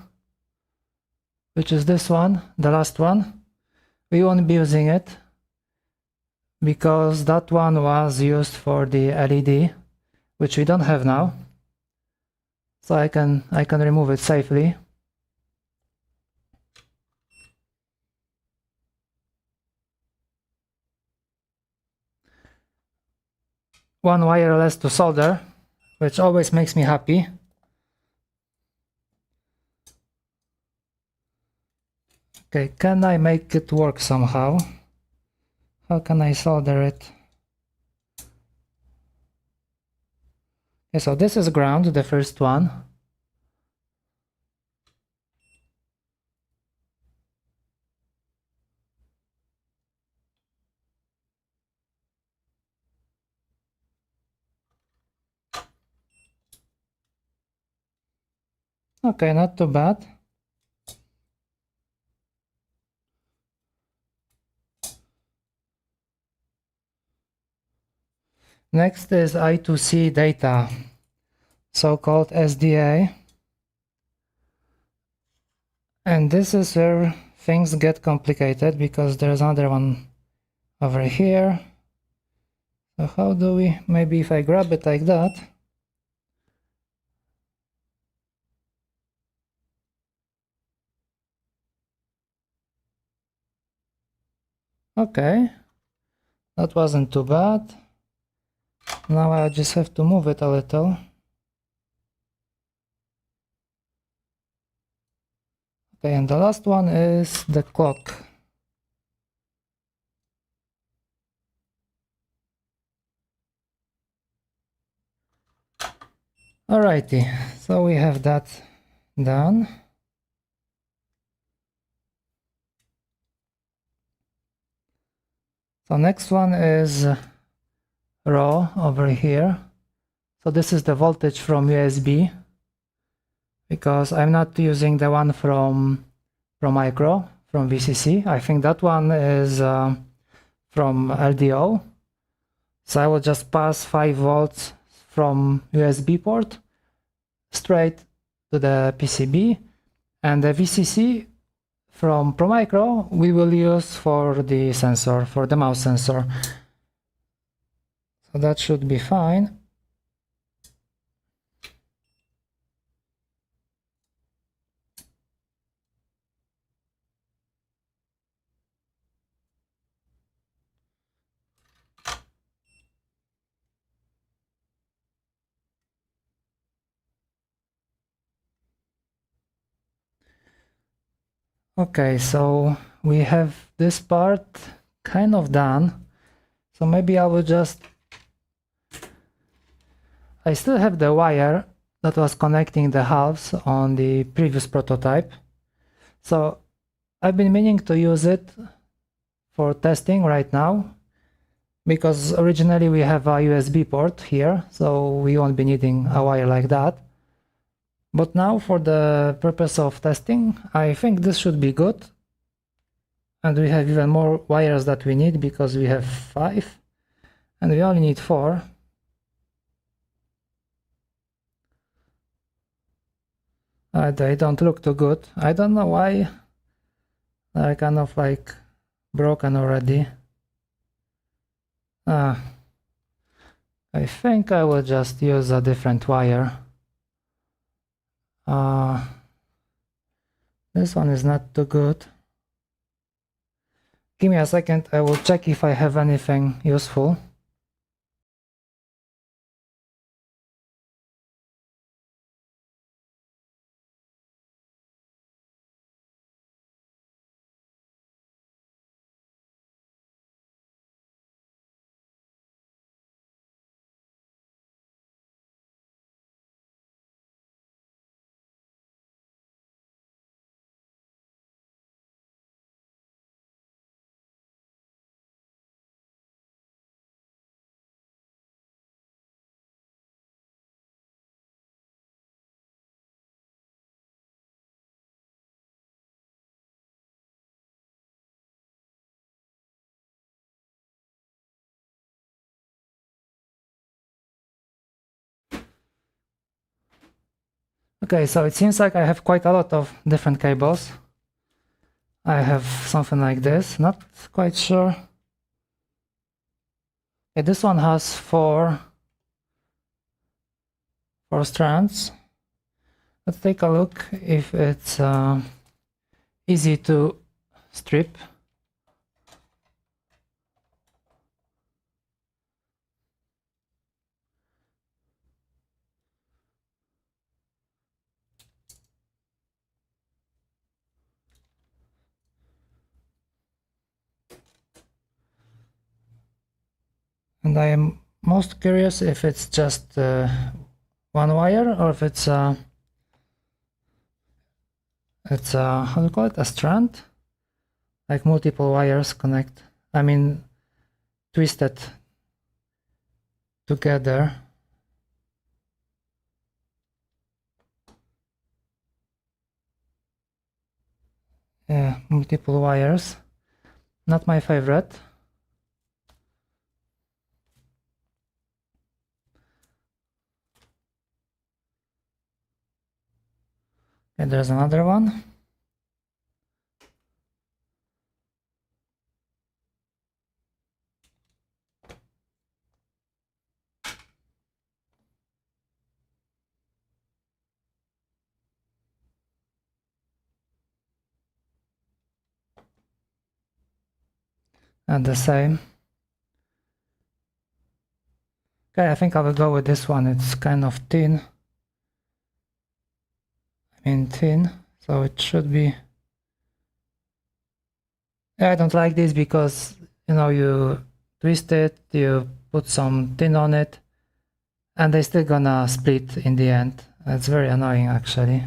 which is this one, the last one. We won't be using it because that one was used for the LED, which we don't have now. So I can remove it safely. One wire less to solder, which always makes me happy. Okay, can I make it work somehow? How can I solder it? Okay, so this is ground, the first one. Okay, not too bad. Next is I2C data, so-called SDA. And this is where things get complicated because there's another one over here. So how do we, maybe if I grab it like that. Okay, that wasn't too bad. Now I just have to move it a little. Okay, and the last one is the clock. Alrighty, so we have that done. So next one is raw over here. So this is the voltage from USB, because I'm not using the one from micro, from VCC. I think that one is from LDO. So I will just pass 5 volts from USB port straight to the PCB, and the VCC from ProMicro we will use for the sensor, for the mouse sensor. So that should be fine. Okay, so we have this part kind of done. So maybe I will just... I still have the wire that was connecting the halves on the previous prototype. So I've been meaning to use it for testing right now, because originally we have a USB port here, so we won't be needing a wire like that. But now, for the purpose of testing, I think this should be good. And we have even more wires that we need, because we have 5 and we only need 4. They don't look too good. I don't know why. They're kind of like broken already. I think I will just use a different wire. This one is not too good. Give me a second, I will check if I have anything useful. Okay, so it seems like I have quite a lot of different cables. I have something like this, not quite sure. Okay, this one has four strands. Let's take a look if it's easy to strip. And I am most curious if it's just one wire, or if it's how do you call it, a strand? Like multiple wires connect, I mean twisted together. Yeah, multiple wires. Not my favorite. And there's another one. And the same. Okay, I think I will go with this one. It's kind of thin. I mean thin, so it should be... Yeah, I don't like this because, you know, you twist it, you put some tin on it, and they're still gonna split in the end. It's very annoying actually.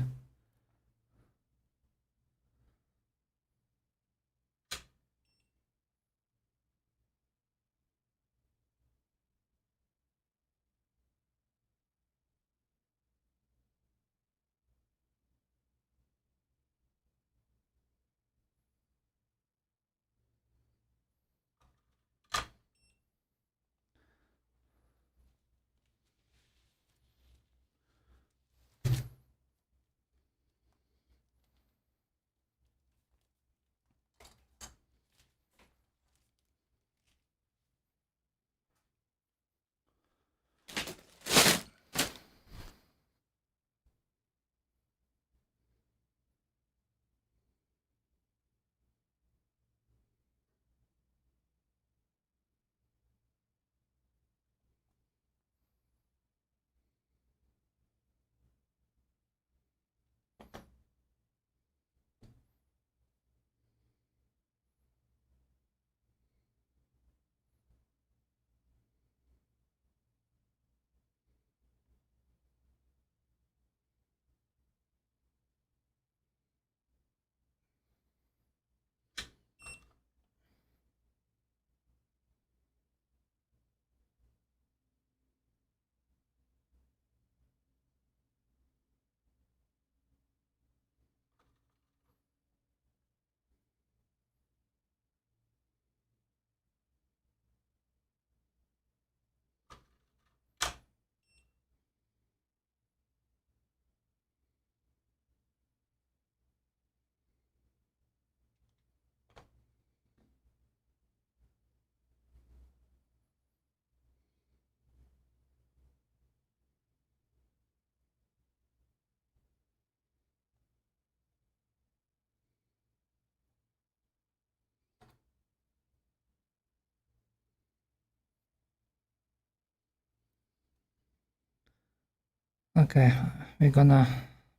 Okay, we're gonna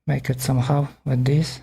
make it somehow with this.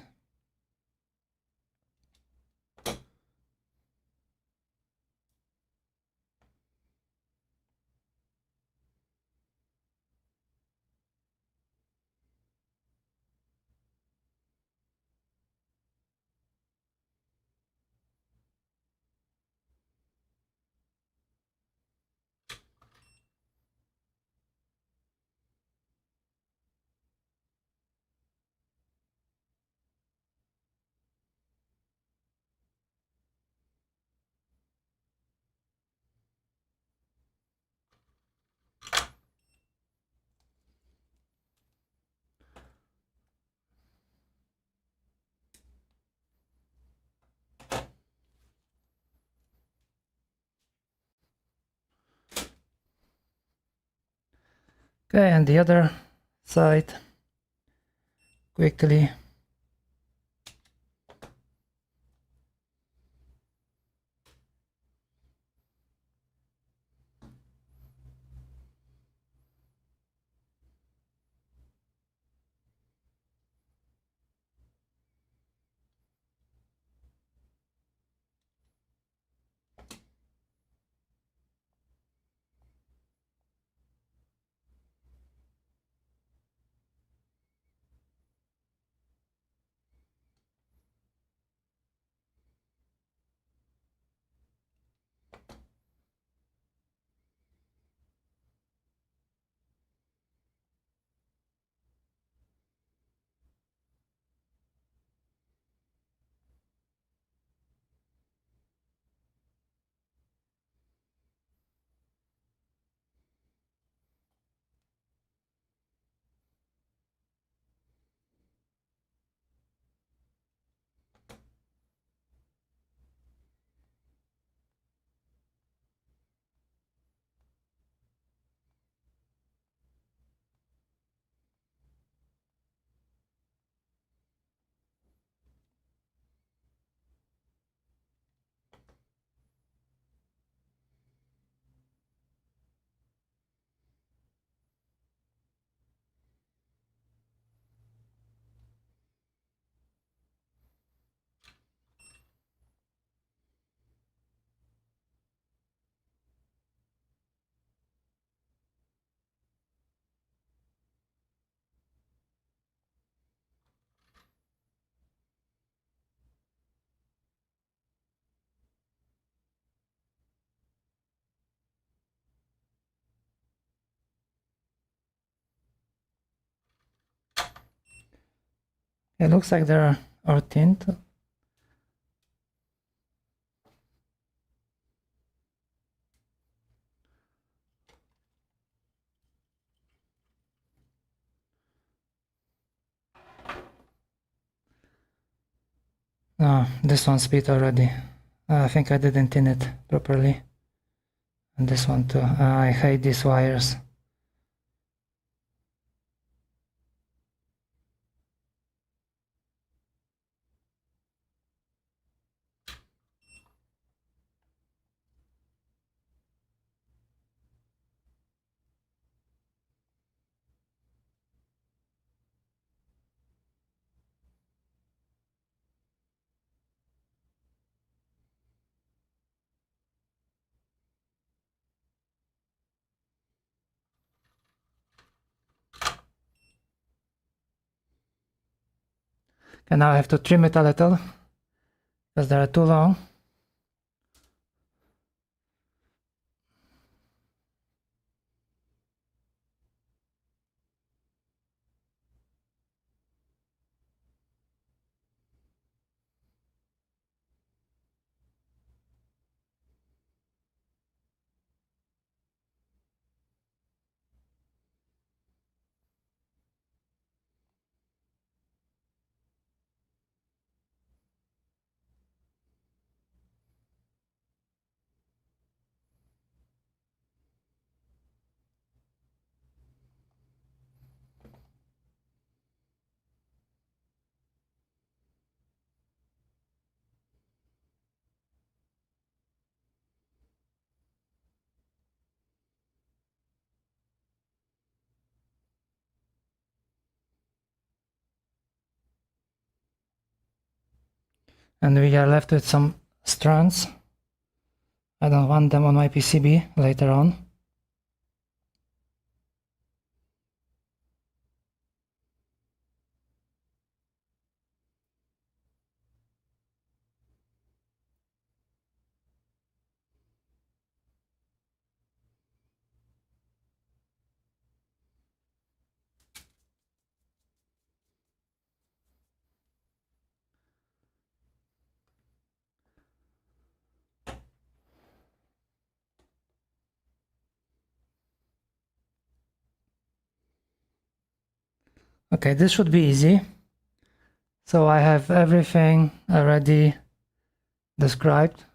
Okay, and the other side quickly. It looks like there are tint. No, this one split already. I think I didn't tin it properly. And this one too. I hate these wires. And now I have to trim it a little because they are too long. And we are left with some strands. I don't want them on my PCB later on. Okay, this should be easy. So I have everything already described.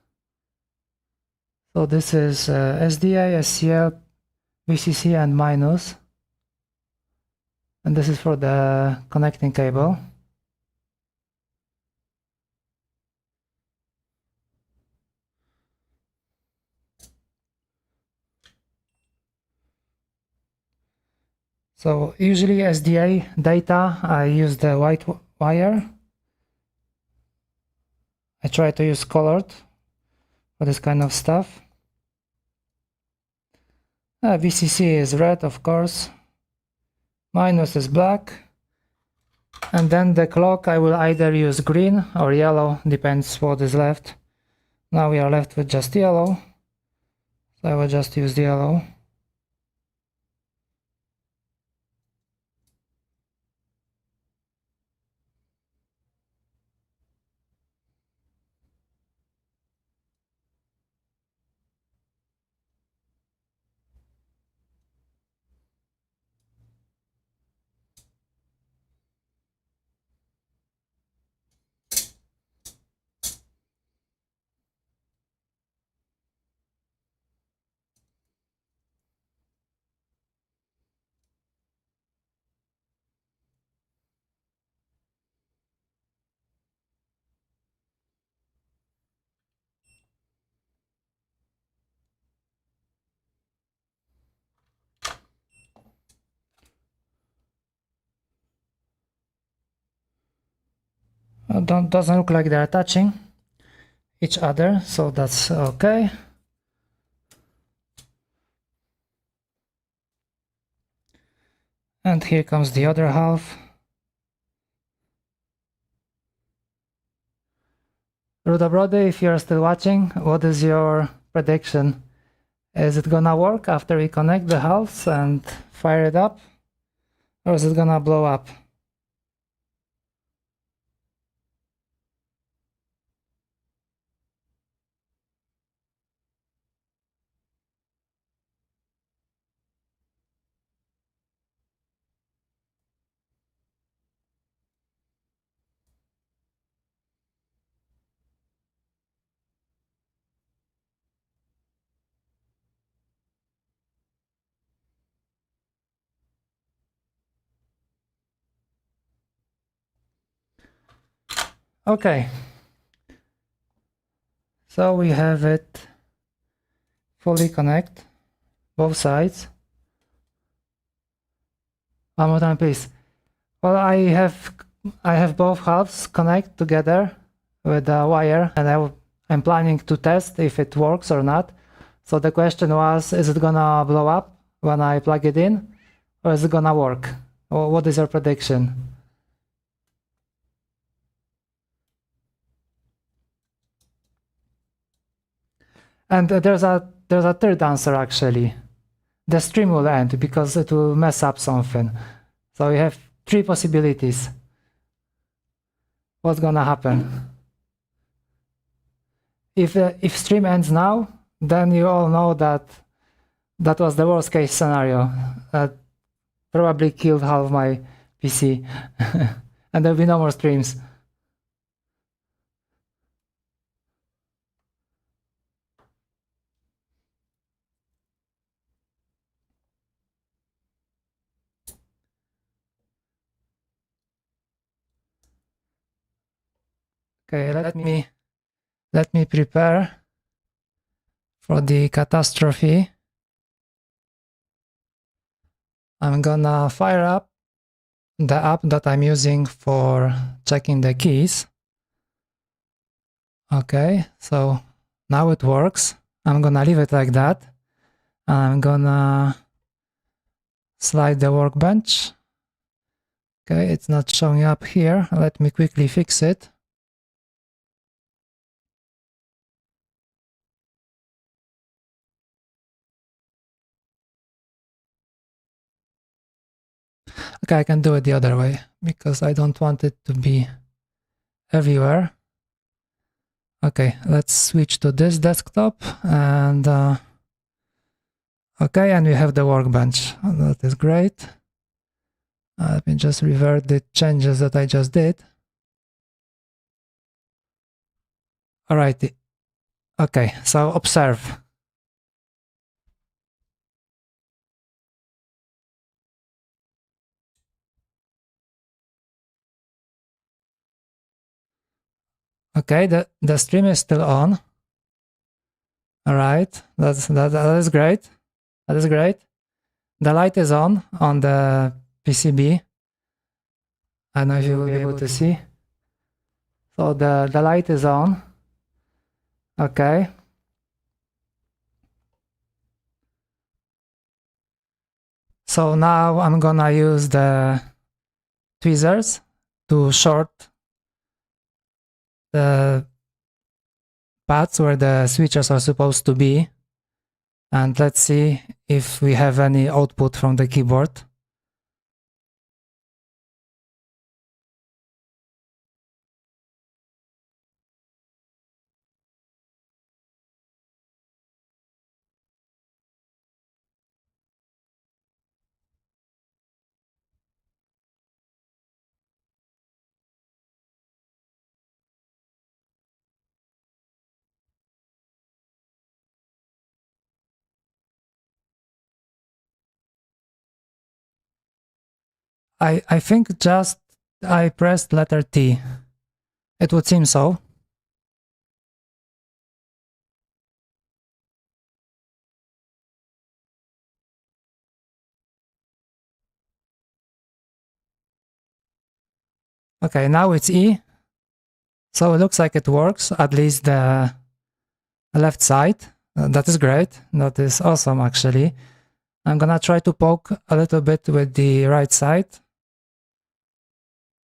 So this is SDA, SCL, VCC and minus. And this is for the connecting cable. So usually SDA data, I use the white wire. I try to use colored for this kind of stuff. VCC is red, of course. Minus is black. And then the clock, I will either use green or yellow, depends what is left. Now we are left with just yellow. So I will just use the yellow. Doesn't look like they're touching each other, so that's okay. And here comes the other half. Ruda Brody, if you're still watching, what is your prediction? Is it gonna work after we connect the halves and fire it up? Or is it gonna blow up? Okay. So we have it fully connect both sides. One more time, please. Well, I have both halves connect together with a wire, and I'm planning to test if it works or not. So the question was, is it gonna blow up when I plug it in, or is it gonna work? Or what is your prediction? And there's a third answer actually. The stream will end because it will mess up something. So we have three possibilities. What's gonna happen? If stream ends now, then you all know that that was the worst case scenario. That probably killed half my PC, and there'll be no more streams. Okay, let me prepare for the catastrophe. I'm gonna fire up the app that I'm using for checking the keys. Okay, so now it works. I'm gonna leave it like that. I'm gonna slide the workbench. Okay, it's not showing up here. Let me quickly fix it. Okay, I can do it the other way because I don't want it to be everywhere. Okay, let's switch to this desktop and okay, and we have the workbench. That is great. Let me just revert the changes that I just did. Alrighty. Okay, so observe. Okay, the stream is still on. All right, that is great. That is great. The light is on the PCB. I don't know if you will be able to see. So the light is on. Okay. So now I'm gonna use the tweezers to short the paths where the switches are supposed to be. And let's see if we have any output from the keyboard. I think just I pressed letter T. It would seem so. Okay, now it's E. So it looks like it works, at least the left side. That is great. That is awesome, actually. I'm gonna try to poke a little bit with the right side.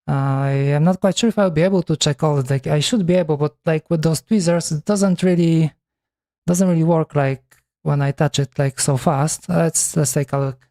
I am not quite sure if I'll be able to check all of the. I should be able, but like with those tweezers, it doesn't really work like when I touch it like so fast. Let's take a look.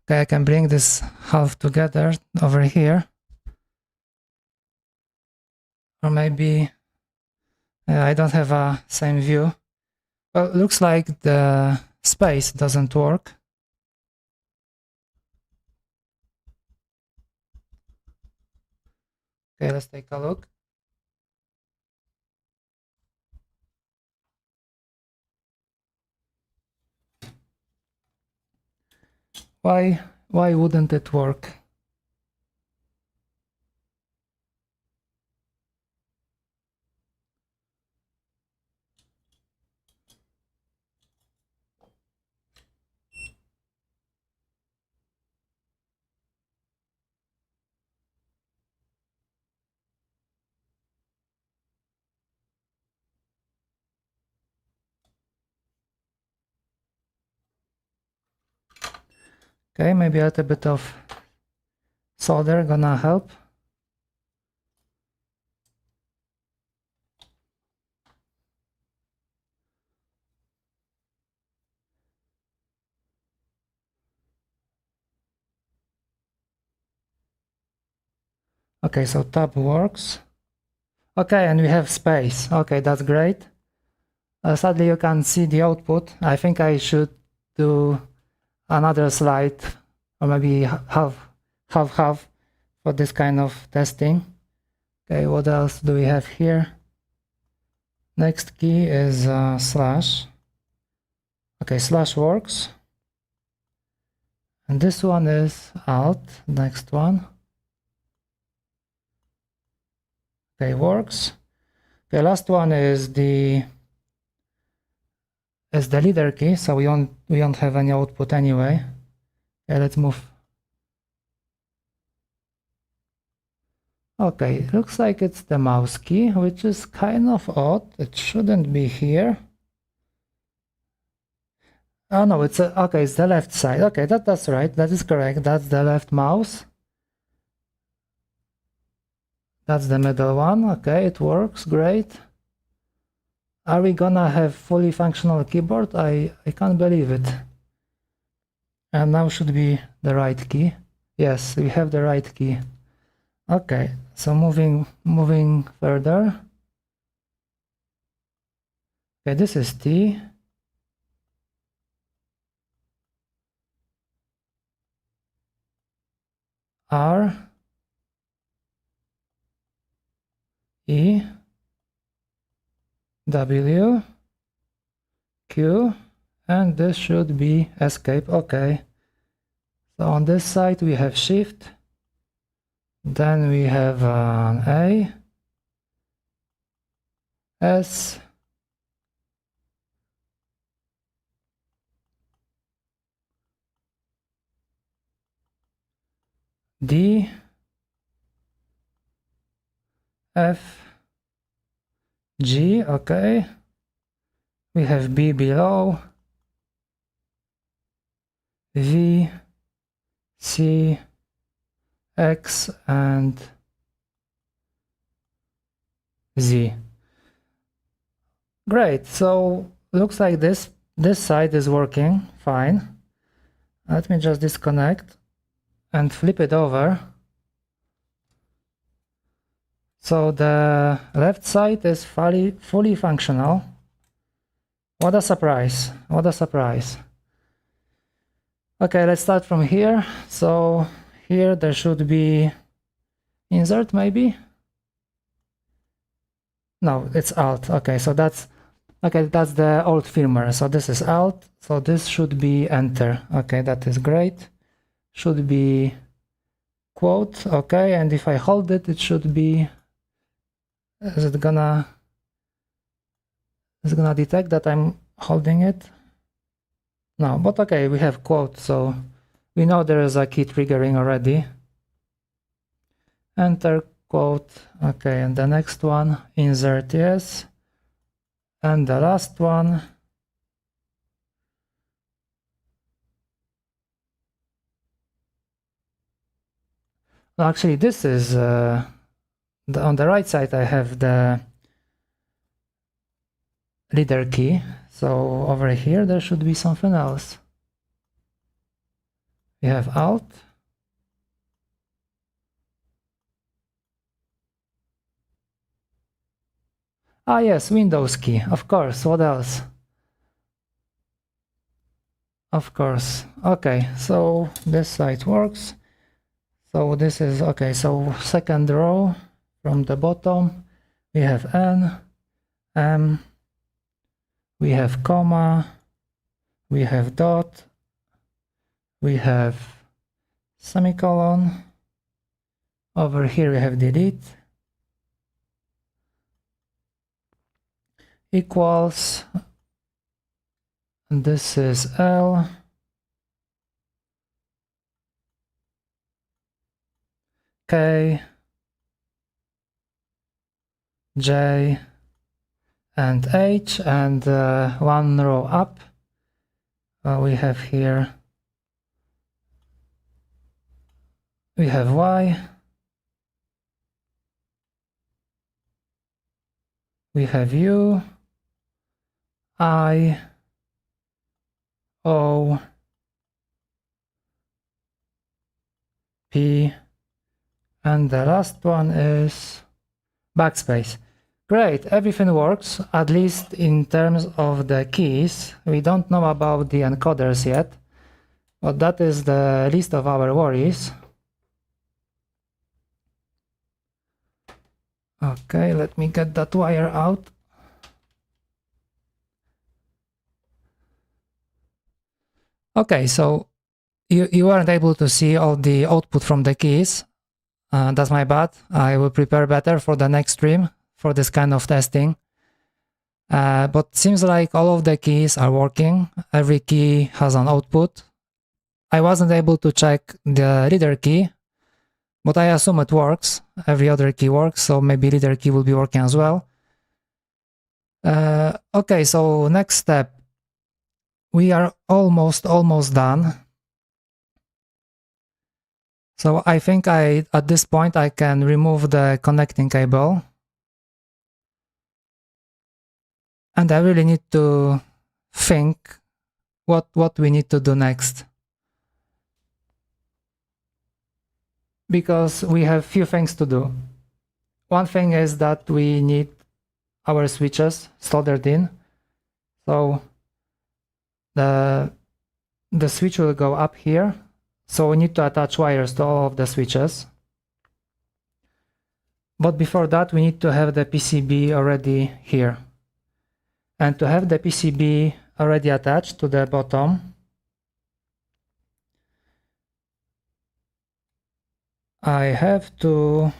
Okay, I can bring this half together over here. Or maybe I don't have a same view. Well, it looks like the space doesn't work. Okay, let's take a look. Why wouldn't it work? Okay, maybe a little bit of solder gonna help. Okay, so tab works. Okay, and we have space. Okay, that's great. Sadly, you can't see the output. I think I should do another slide, or maybe half for this kind of testing. Okay, what else do we have here? Next key is slash. Okay, slash works. And this one is alt. Next one. Okay, works. Okay, last one is the leader key, so we don't have any output anyway. Okay, let's move. Okay, looks like it's the mouse key, which is kind of odd. It shouldn't be here. Oh no, it's okay, it's the left side. Okay, that's right. That is correct. That's the left mouse. That's the middle one. Okay, it works. Great. Are we gonna have fully functional keyboard? I can't believe it. And now should be the right key. Yes, we have the right key. Okay, so moving further. Okay, this is T. R. E. W. Q. And this should be escape. Okay. So on this side we have shift. Then we have A. S. D. F. G. Okay. We have B below. V. C. X and Z. Great, so looks like this side is working fine. Let me just disconnect and flip it over. So the left side is fully functional. What a surprise, what a surprise. Okay, let's start from here. So here there should be insert maybe? No, it's alt. Okay, so that's the old firmware. So this is alt. So this should be enter. Okay, that is great. Should be quote. Okay, and if I hold it, it should be. Is it gonna detect that I'm holding it? No, but okay, we have quote, so we know there is a key triggering already. Enter quote. Okay, and the next one, insert, yes. And the last one, actually this is on the right side I have the leader key, so over here there should be something else. We have Alt. Ah yes, Windows key, of course, what else? Of course. Okay, so this side works. So this is, okay, so second row from the bottom, we have N, M, we have comma, we have dot, we have semicolon, over here we have delete, equals, and this is L, K, J, and H, and one row up we have here, we have Y, we have U, I, O, P, and the last one is backspace. Great, everything works, at least in terms of the keys. We don't know about the encoders yet, but that is the least of our worries. Okay, let me get that wire out. Okay, so you weren't able to see all the output from the keys. That's my bad. I will prepare better for the next stream for this kind of testing. But seems like all of the keys are working. Every key has an output. I wasn't able to check the reader key, but I assume it works. Every other key works, so maybe reader key will be working as well. Okay, so next step. We are almost done. So I think at this point I can remove the connecting cable. And I really need to think what we need to do next. Because we have few things to do. One thing is that we need our switches soldered in. So the switch will go up here. So we need to attach wires to all of the switches. But before that, we need to have the PCB already here. And to have the PCB already attached to the bottom, I have to...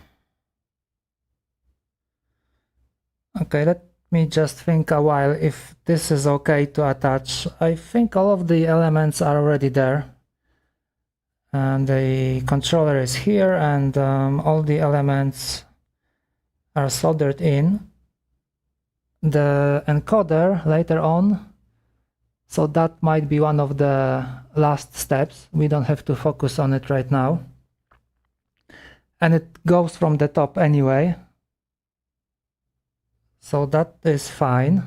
Okay, let me just think a while if this is okay to attach. I think all of the elements are already there. And the controller is here, and all the elements are soldered in. The encoder later on, so that might be one of the last steps. We don't have to focus on it right now. And it goes from the top anyway. So that is fine.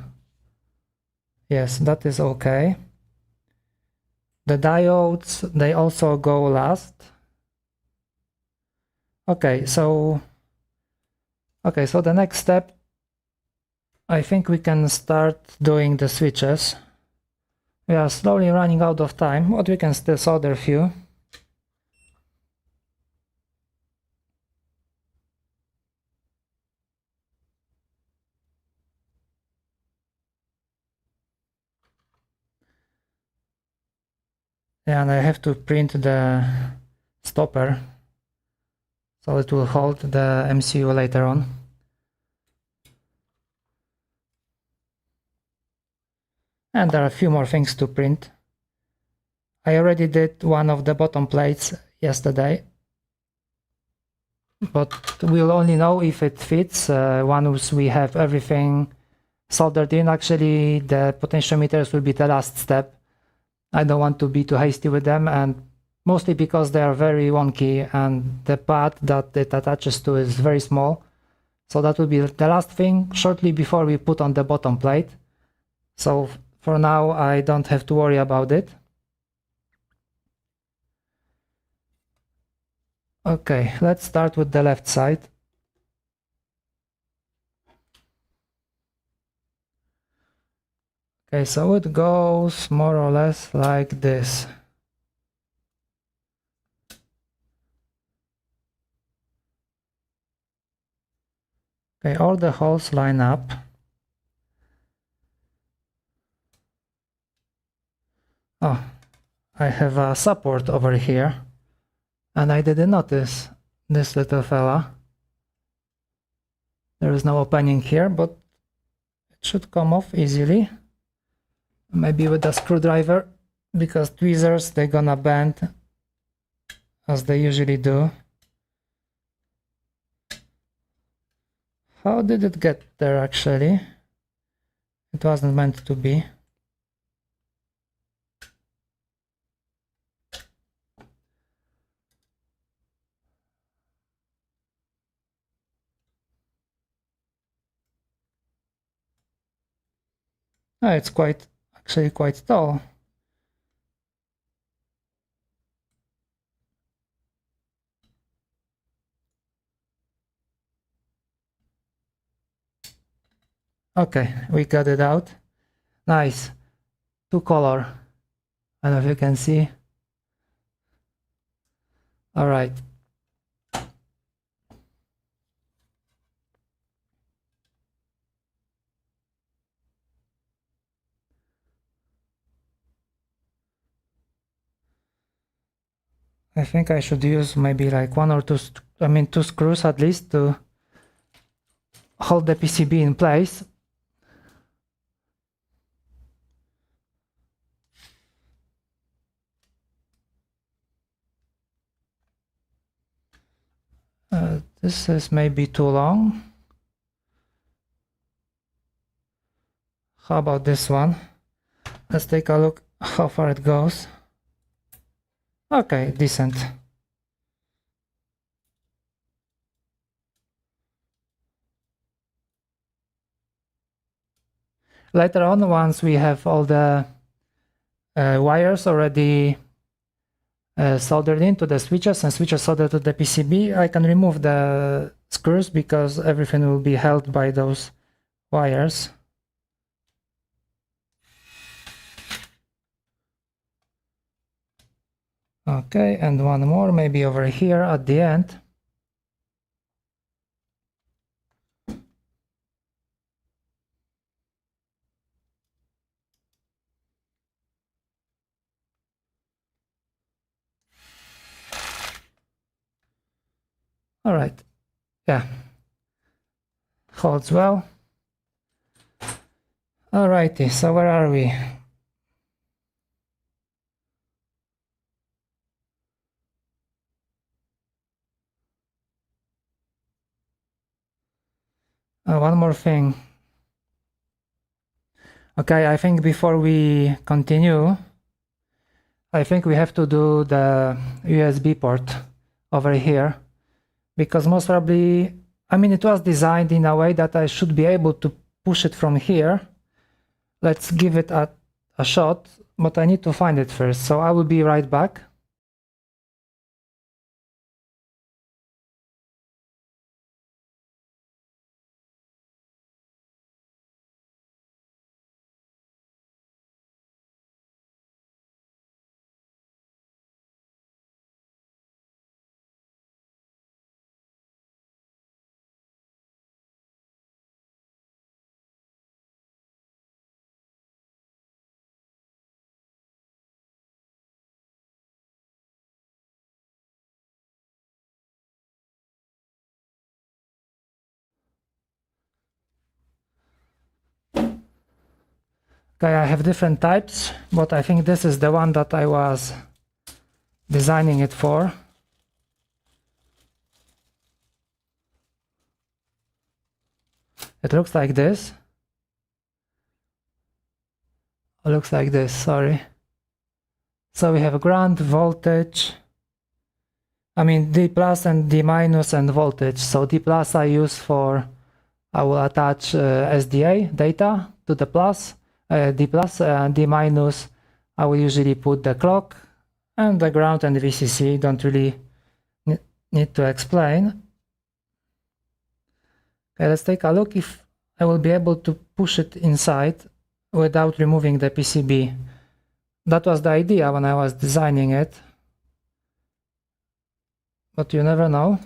Yes, that is okay. The diodes, they also go last. Okay, so the next step, I think we can start doing the switches. We are slowly running out of time, but we can still solder a few. And I have to print the stopper, so it will hold the MCU later on. And there are a few more things to print. I already did one of the bottom plates yesterday, but we'll only know if it fits once we have everything soldered in. Actually, the potentiometers will be the last step. I don't want to be too hasty with them, and mostly because they are very wonky and the pad that it attaches to is very small. So that will be the last thing shortly before we put on the bottom plate. So for now I don't have to worry about it. Okay, let's start with the left side. Okay, so it goes more or less like this. Okay, all the holes line up. Oh, I have a support over here, and I didn't notice this little fella. There is no opening here, but it should come off easily. Maybe with a screwdriver, because tweezers, they're gonna bend as they usually do. How did it get there actually? It wasn't meant to be. Oh, it's actually quite tall. Okay, we got it out. Nice. Two color. I don't know if you can see. All right. I think I should use maybe like one or two, two screws at least to hold the PCB in place. This is maybe too long. How about this one? Let's take a look how far it goes. Okay, decent. Later on, once we have all the wires already soldered into the switches and switches soldered to the PCB, I can remove the screws because everything will be held by those wires. Okay, and one more maybe over here at the end. All right, yeah, holds well. Alrighty, so where are we? One more thing. Okay, I think before we continue, I think we have to do the USB port over here, because most probably, it was designed in a way that I should be able to push it from here. Let's give it a shot, but I need to find it first, so I will be right back. Okay, I have different types, but I think this is the one that I was designing it for. It looks like this. It looks like this, sorry. So we have ground, voltage, D plus and D minus and voltage. So D plus I use for, I will attach SDA data to the plus, D plus, and D minus I will usually put the clock, and the ground and the VCC don't really need to explain. Okay, let's take a look if I will be able to push it inside without removing the PCB. That was the idea when I was designing it, but you never know.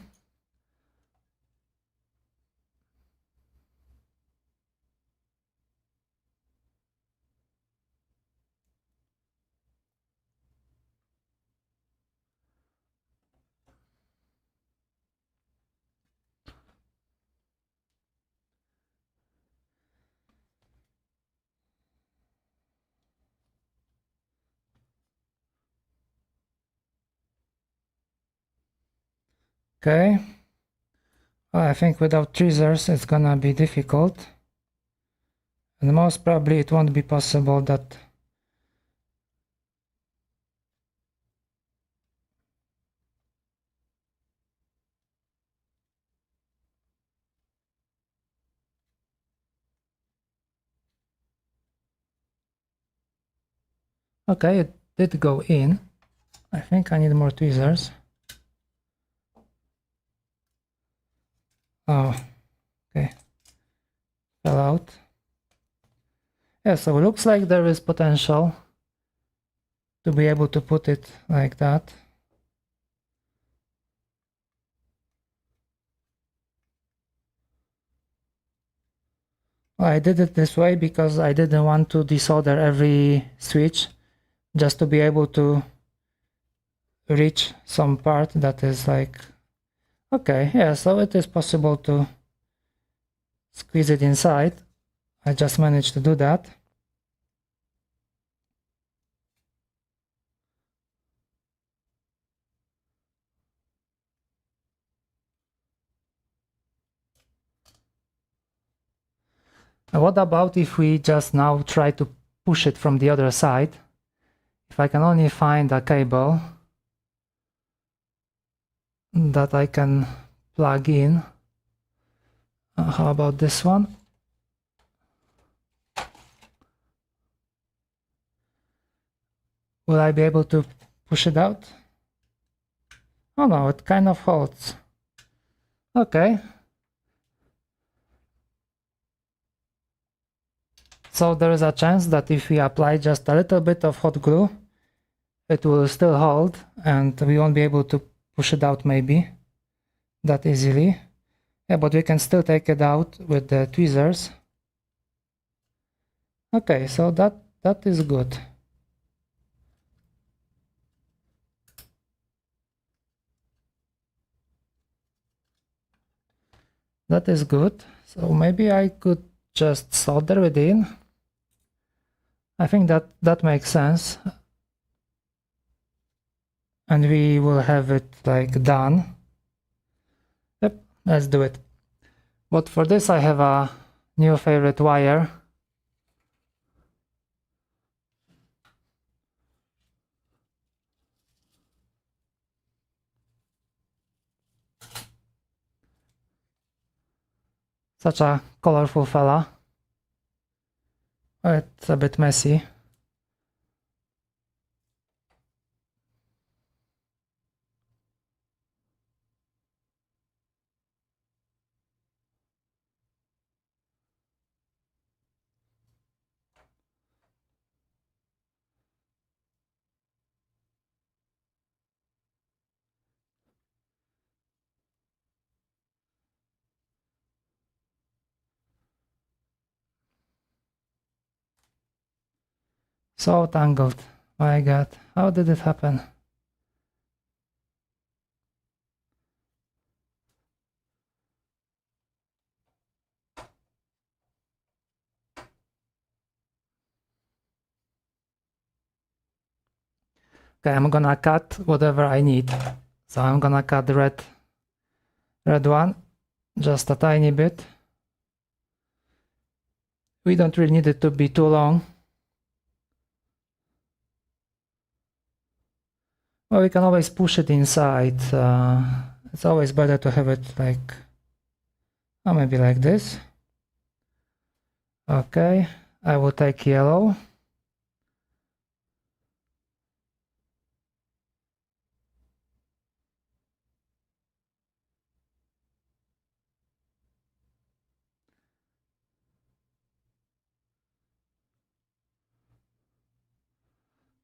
Okay, well, I think without tweezers it's gonna be difficult, and most probably it won't be possible that okay, it did go in. I think I need more tweezers. Oh, okay, fell out. Yeah, so it looks like there is potential to be able to put it like that. I did it this way because I didn't want to desolder every switch, just to be able to reach some part that is like, okay, yeah, so it is possible to squeeze it inside. I just managed to do that. What about if we just now try to push it from the other side? If I can only find a cable that I can plug in. How about this one? Will I be able to push it out? Oh no, it kind of holds. Okay. So there is a chance that if we apply just a little bit of hot glue, it will still hold and we won't be able to push it out maybe that easily. Yeah, but we can still take it out with the tweezers. Okay, so that is good. That is good. So maybe I could just solder it in. I think that makes sense. And we will have it like done. Yep, let's do it. But for this I have a new favorite wire. Such a colorful fella. It's a bit messy. So tangled. My god, how did it happen? Okay, I'm gonna cut whatever I need. So I'm gonna cut the red one, just a tiny bit. We don't really need it to be too long. Well, we can always push it inside. It's always better to have it like, oh, maybe like this. Okay, I will take yellow.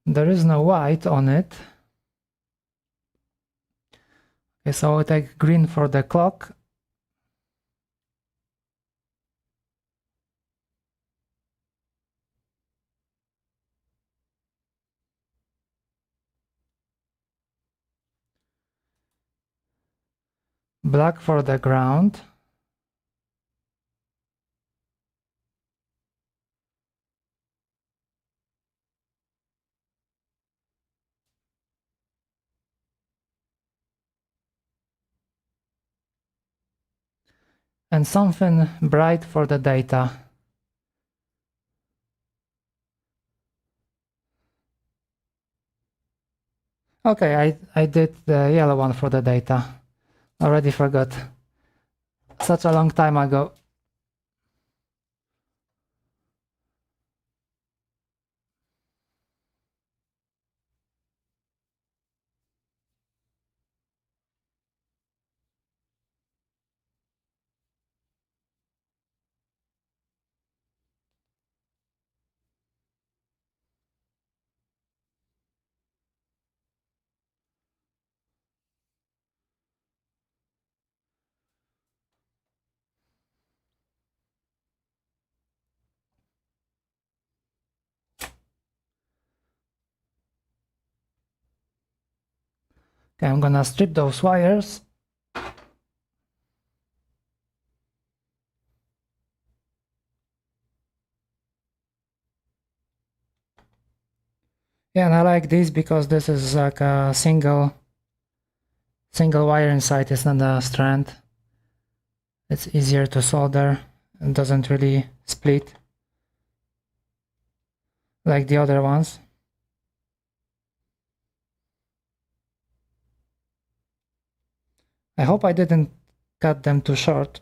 There is no white on it. Okay, so I take green for the clock. Black for the ground. And something bright for the data. Okay, I did the yellow one for the data. Already forgot. Such a long time ago. Okay, I'm gonna strip those wires. Yeah, and I like this because this is like a single wire inside, it's not a strand. It's easier to solder and doesn't really split like the other ones. I hope I didn't cut them too short.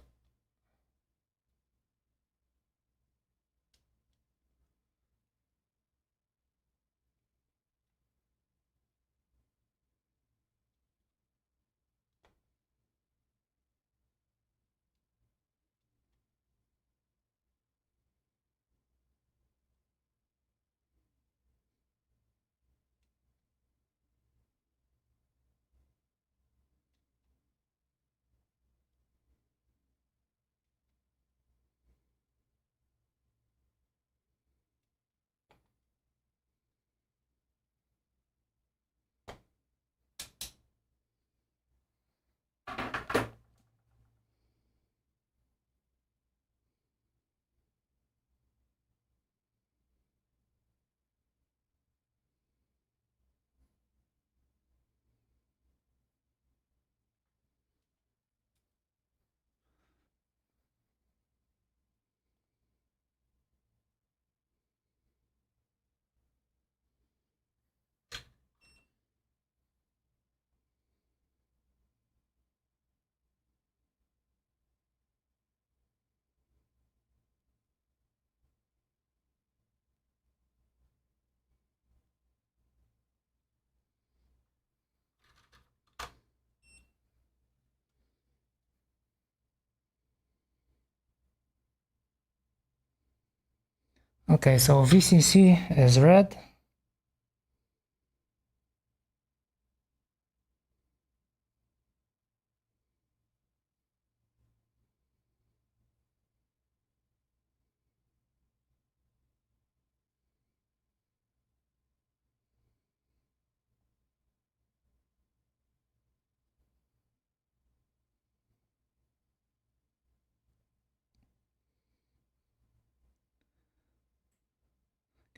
Okay, so VCC is red.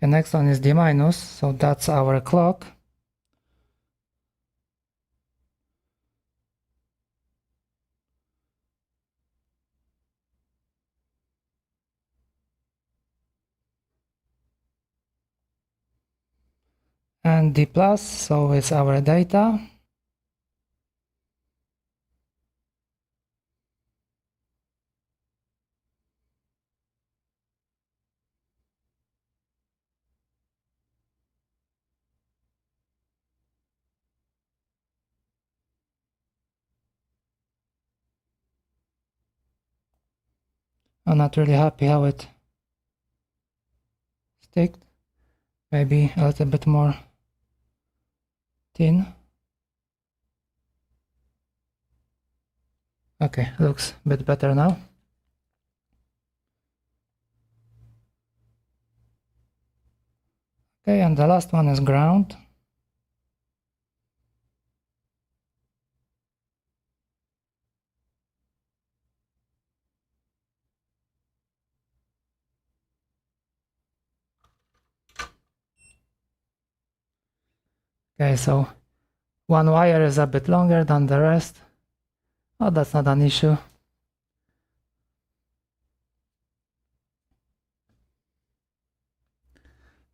The next one is D minus, so that's our clock. And D plus, so it's our data. I'm not really happy how it sticked. Maybe a little bit more tin. Okay, looks a bit better now. Okay, and the last one is ground. Okay, so one wire is a bit longer than the rest. Oh, that's not an issue.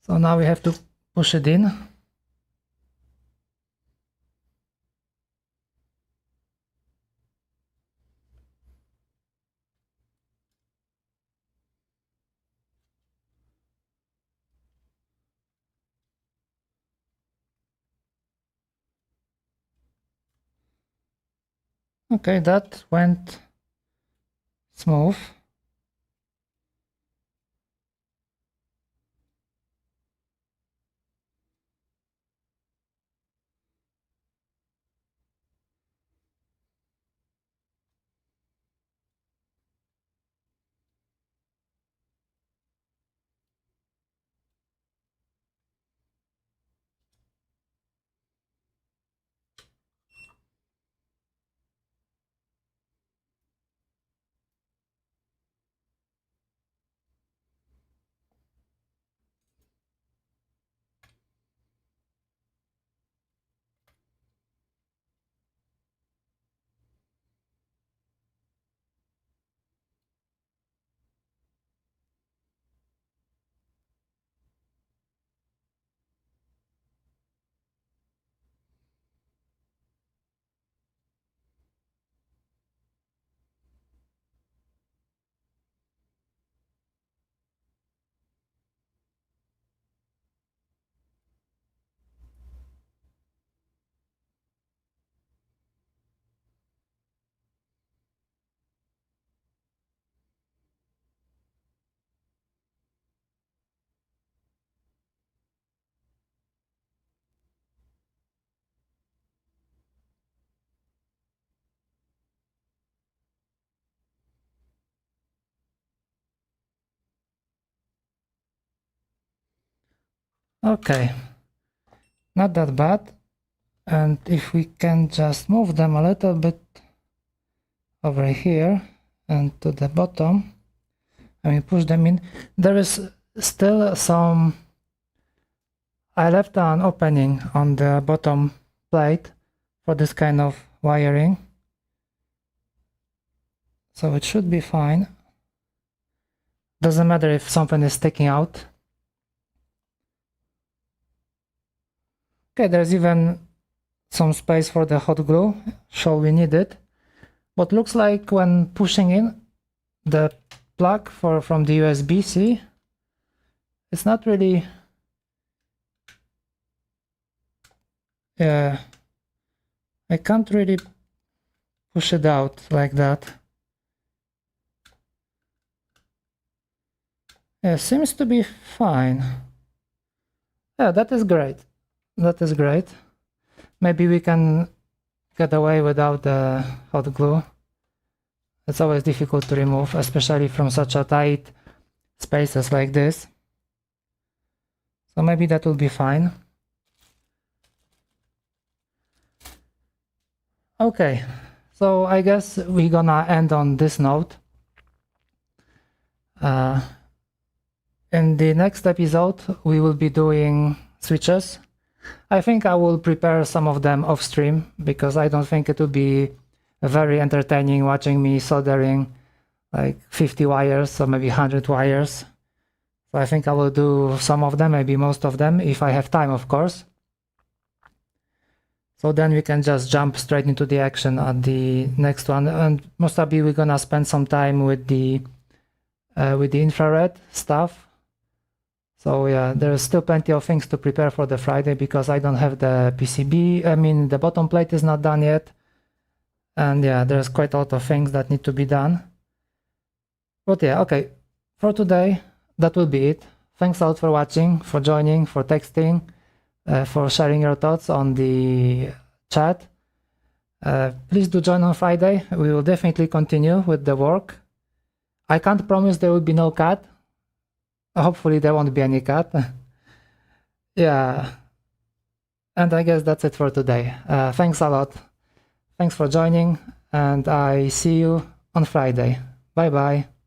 So now we have to push it in. Okay, that went smooth. Okay, not that bad. And if we can just move them a little bit over here and to the bottom, and we push them in, there is still some, I left an opening on the bottom plate for this kind of wiring, so it should be fine. Doesn't matter if something is sticking out. Okay, there's even some space for the hot glue, so we need it. But looks like when pushing in the plug from the USB-C, it's not really I can't really push it out like that. Yeah, seems to be fine. Yeah, that is great. That is great. Maybe we can get away without the hot glue. It's always difficult to remove, especially from such a tight spaces like this. So maybe that will be fine. Okay, so I guess we're gonna end on this note. In the next episode, we will be doing switches. I think I will prepare some of them off stream because I don't think it will be very entertaining watching me soldering like 50 wires or maybe 100 wires. So I think I will do some of them, maybe most of them, if I have time, of course. So then we can just jump straight into the action at the next one, and most probably we're gonna spend some time with the infrared stuff. So yeah, there's still plenty of things to prepare for the Friday because I don't have the PCB. I mean, the bottom plate is not done yet, and yeah, there's quite a lot of things that need to be done. But yeah, okay, for today that will be it. Thanks a lot for watching, for joining, for texting, for sharing your thoughts on the chat. Please do join on Friday. We will definitely continue with the work. I can't promise there will be no cut. Hopefully there won't be any cut. Yeah. And I guess that's it for today. Thanks a lot. Thanks for joining, and I see you on Friday. Bye bye.